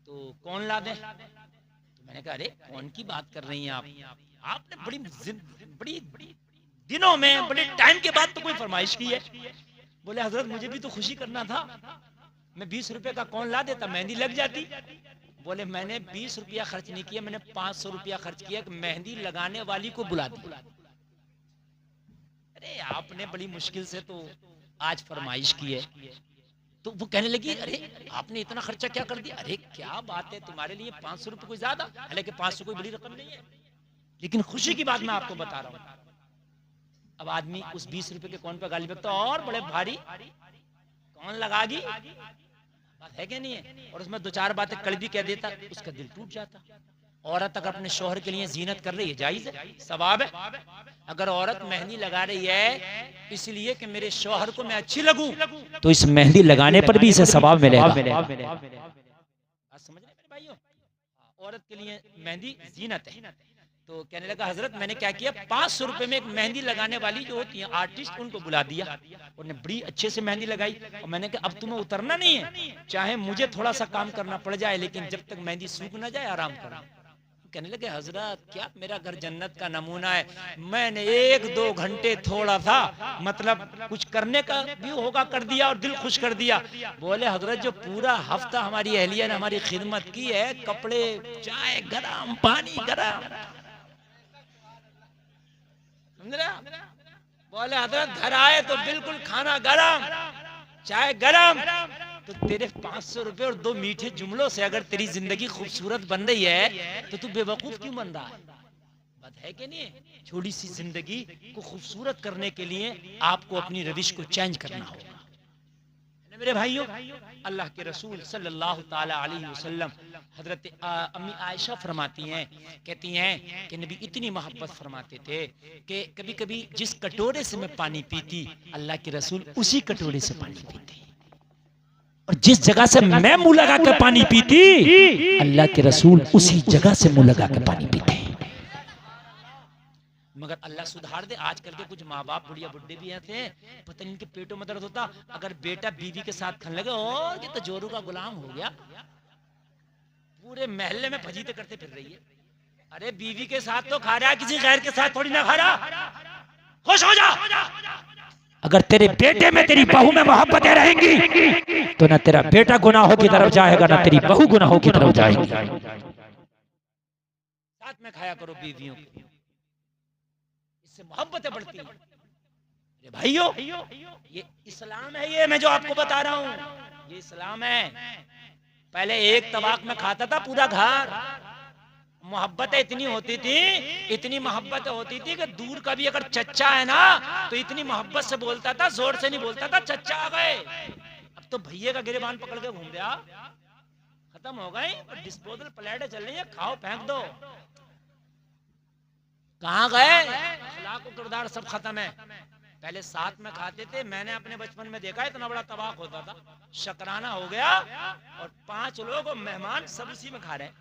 तो कौन ला दे? तो मैंने कहा, अरे कौन की बात कर रही हैं आप? आपने बड़ी दिनों में, बड़े टाइम के बाद तो कोई फरमाइश की है। बोले हजरत मुझे भी तो खुशी करना था, मैं 20 रुपए का कौन ला देता, मेहंदी लग जाती। बोले मैंने 20 रुपया खर्च नहीं किया, मैंने 500 रुपया खर्च किया कि मेहंदी लगाने वाली को बुला दी। अरे आपने बड़ी मुश्किल से तो आज फरमाइश की है। तो वो कहने लगी, अरे आपने इतना खर्चा क्या कर दिया? अरे क्या बात है, तुम्हारे लिए 500 रुपये कोई ज्यादा, हालांकि 500 कोई बड़ी रकम नहीं है, लेकिन खुशी की बात मैं आपको बता रहा हूँ। अब आदमी उस 20 रुपए के कौन पे गाली बकता, और बड़े भारी कौन लगागी, बात है क्या नहीं है? और उसमें 2-4 बातें कड़वी कह देता, उसका दिल टूट जाता। औरत अगर अपने शौहर के लिए जीनत कर रही है, जायज है, सवाब है। अगर औरत मेहंदी लगा रही है इसलिए कि मेरे शौहर को मैं अच्छी लगूं, तो इस मेहंदी लगाने पर भी इसे सवाब मिलेगा। समझ रहे मेरे भाइयों? औरत के लिए मेहंदी जीनत है। तो कहने लगा, हजरत मैंने क्या किया, 500 रुपए में एक मेहंदी लगाने वाली जो होती है आर्टिस्ट, उनको बुला दिया, उन्होंने बड़ी अच्छे से मेहंदी लगाई। और मैंने कहा अब तुम्हें उतरना नहीं है, चाहे मुझे थोड़ा सा काम करना पड़ जाए, लेकिन जब तक मेहंदी सूख ना जाए आराम करना। कहने लगे, हजरत क्या मेरा घर जन्नत का नमूना है, मैंने 1-2 घंटे थोड़ा सा मतलब कुछ करने का भी होगा कर दिया और दिल खुश कर दिया। बोले हजरत जो पूरा हफ्ता हमारी अहलिया ने हमारी खिदमत की है, कपड़े, चाय गरम, पानी गरम, बोले हजरत घर आए तो बिल्कुल खाना गरम, चाय गरम, तो तेरे 500 रुपए और 2 मीठे जुमलों से अगर तेरी जिंदगी खूबसूरत बन रही है तो तू बेवकूफ क्यों बन रहा है? बात है कि नहीं? छोटी सी जिंदगी को खूबसूरत करने के लिए आपको अपनी रविश को चेंज करना होगा मेरे भाइयों। अल्लाह के रसूल सल्लल्लाहु ताला अलैहि वसल्लम हजरत अम्मी आयशा फरमाती हैं, कहती हैं कि नबी इतनी मोहब्बत फरमाते थे कि कभी कभी जिस कटोरे से मैं पानी पीती, अल्लाह के रसूल उसी कटोरे से पानी पीते, और जिस जगह से मैं मुंह लगा कर पानी पीती, अल्लाह के रसूल उसी जगह से मुंह लगा कर पानी पीते। मगर अल्लाह सुधार दे, आजकल के कुछ माँ बाप बुढ़िया बुढ़े भी ऐसे हैं, पता नहीं इनके पेटों में दर्द होता, अगर बेटा बीवी के साथ खाने लगे, ओ ये तो जोरू का गुलाम हो गया, पूरे महल्ले में फजीते करते फिर रही है। अरे बीवी के साथ तो खा रहा है, किसी गैर के साथ थोड़ी ना खा रहा, खुश हो जा। अगर तेरे बेटे में तेरी बहू में मोहब्बतें रहेंगी तो ना तेरा बेटा गुनाहों की तरफ जाएगा, ना तेरी बहू गुनाहों की तरफ जाएगी। साथ में खाया करो बीवियों को, इससे मोहब्बतें बढ़ती हैं। भाइयों ये इस्लाम है, ये मैं जो आपको बता रहा हूँ ये इस्लाम है। पहले एक तबाक में खाता था पूरा घर, मोहब्बतें इतनी होती थी, इतनी मोहब्बतें होती थी कि दूर का भी अगर चच्चा है ना तो इतनी मोहब्बत से बोलता था, जोर से नहीं बोलता था, चच्चा आ गए। अब तो भैया का गिरेबान पकड़ के घूम रहा, खत्म हो गए, डिस्पोजल प्लेटें चल रही है, खाओ फेंक दो। कहाँ गए? अखलाक और किरदार सब खत्म है। पहले साथ में खाते थे, मैंने अपने बचपन में देखा इतना बड़ा तबाक होता था, शकराना हो गया और 5 लोग और मेहमान सब उसी में खा रहे हैं।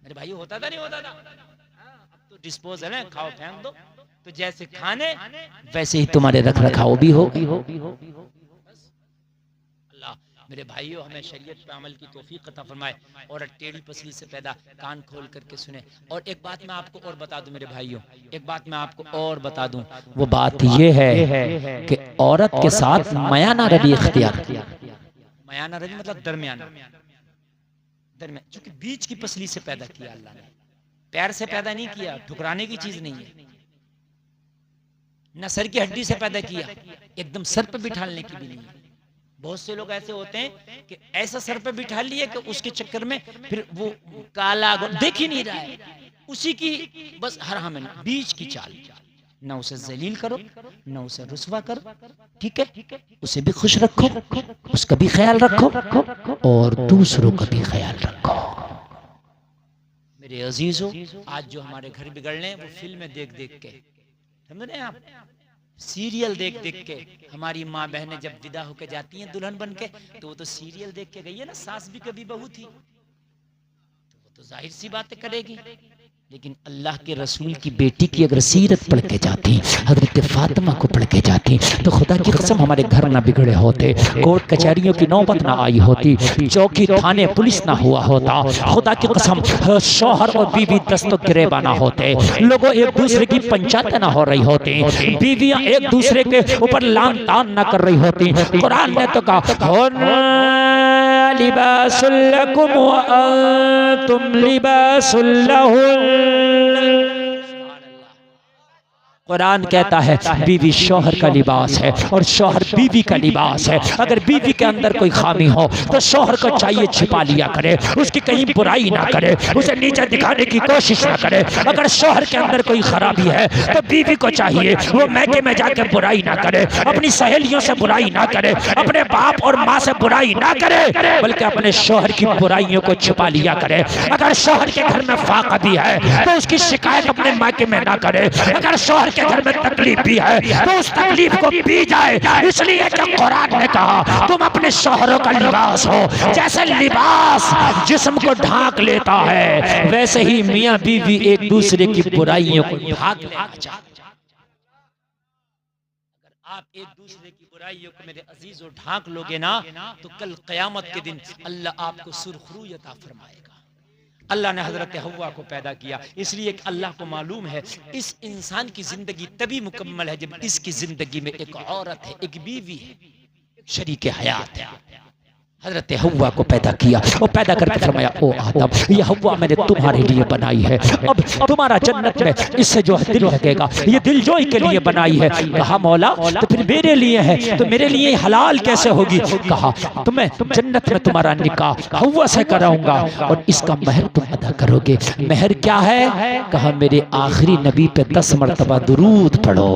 मेरे भाई होता था नहीं होता था? अब तो डिस्पोजल है, खाओ फेंक दो। तो जैसे खाने वैसे ही तुम्हारे रख रखाव भी हो। अल्लाह मेरे भाइयों हमें शरीयत पे अमल की तौफीक अता फरमाए। और टेढ़ी पसली से पैदा, कान खोल करके सुने। और एक बात मैं आपको और बता दूं मेरे भाइयों, एक बात मैं आपको और बता दूं, वो बात ये है कि औरत के साथ मयाना रवि इख्तियार किया। मयाना रवि मतलब दरमियाना, दरमियान, क्योंकि बीच की पसली से पैदा किया अल्लाह ने, पैर से पैदा नहीं किया, ठुकराने की चीज नहीं है। न सर की हड्डी से पैदा किया, एकदम सर पे बिठाने की भी नहीं है। बहुत से लोग ऐसे होते हैं कि ऐसा सर पे बिठा लिए कि उसके चक्कर में फिर वो काला देख ही नहीं रहा है, उसी की बस हर हमें बीच की चाल। ना उसे जलील करो, ना उसे रुसवा करो, ठीक है? उसे भी खुश रखो, उसका भी ख्याल रखो और दूसरों का भी ख्याल रखो। मेरे अजीजों, आज जो हमारे घर बिगड़ रहे हैं वो फिल्में देख देख के, समझ रहे हैं आप? सीरियल देख देख के। हमारी माँ बहनें जब विदा होकर जाती हैं दुल्हन बन के, तो वो तो सीरियल देख के गई है ना, सास भी कभी बहू थी, तो वो तो जाहिर सी बातें करेगी। लेकिन अल्लाह के रसूल की बेटी की अगर सीरत पढ़ के जाती, हजरत फातिमा को पढ़ के जाती, तो खुदा की कसम हमारे घर ना बिगड़े होते, कोर्ट कचहरियों की नौबत ना आई होती, चौकी थाने पुलिस ना हुआ होता, खुदा की कसम शौहर और बीवी दस्तों गिरेबा ना होते, लोगों एक दूसरे की पंचायत ना हो रही होती, बीवियां एक दूसरे के ऊपर लान तान ना कर रही होती। कुरान ने तो कहा लिबासुल लकुम व अंतुम लिबासुल लहुन। कुरान कहता है बीवी शौहर का लिबास है और शौहर बीवी का लिबास है। अगर बीवी के अंदर कोई खामी हो तो शौहर को चाहिए छिपा लिया करे, उसकी कहीं बुराई ना करे, उसे नीचे दिखाने की कोशिश ना करे। अगर शौहर के अंदर कोई खराबी है तो बीवी को चाहिए वो मैके में जाकर बुराई ना करे, अपनी सहेलियों से बुराई ना करे, अपने बाप और माँ से बुराई ना करे, बल्कि अपने शौहर की बुराइयों को छिपा लिया करे। अगर शौहर के घर में फाका भी है तो उसकी शिकायत अपने मायके में ना करे। अगर शौहर के घर में तकलीफ भी है तो उस तकलीफ को पी जाए। इसलिए जब कुरान ने कहा तुम अपने शौहरों का लिबास हो, जैसे लिबास जिस्म को ढांक लेता है वैसे ही मियां बीवी एक दूसरे की बुराइयों को ढांक लेना चाहते। अगर आप एक दूसरे की बुराइयों को मेरे अजीजों ढांक लोगे ना, तो कल क़यामत के दिन अल्लाह आपको सुरखरू अता फरमाएगा। अल्लाह ने हजरत हव्वा को पैदा किया इसलिए कि अल्लाह को मालूम है इस इंसान की जिंदगी तभी मुकम्मल है जब इसकी जिंदगी में एक औरत है, एक बीवी है, शरीके हयात है। हजरत हव्वा को पैदा किया और पैदा करके फरमाया ओ आदम ये हव्वा मैंने तुम्हारे लिए बनाई है, अब तुम्हारा जन्नत में इससे जो है दिल लगेगा, ये दिल जोई के लिए बनाई है। कहा मौला तो फिर मेरे लिए है, तो मेरे लिए हलाल कैसे होगी? कहा तो मैं जन्नत में तुम्हारा निकाह हव्वा से कराऊंगा और इसका महर तुम अदा करोगे। महर क्या है? कहा मेरे आखिरी नबी पे 10 मरतबा दुरूद पढ़ो।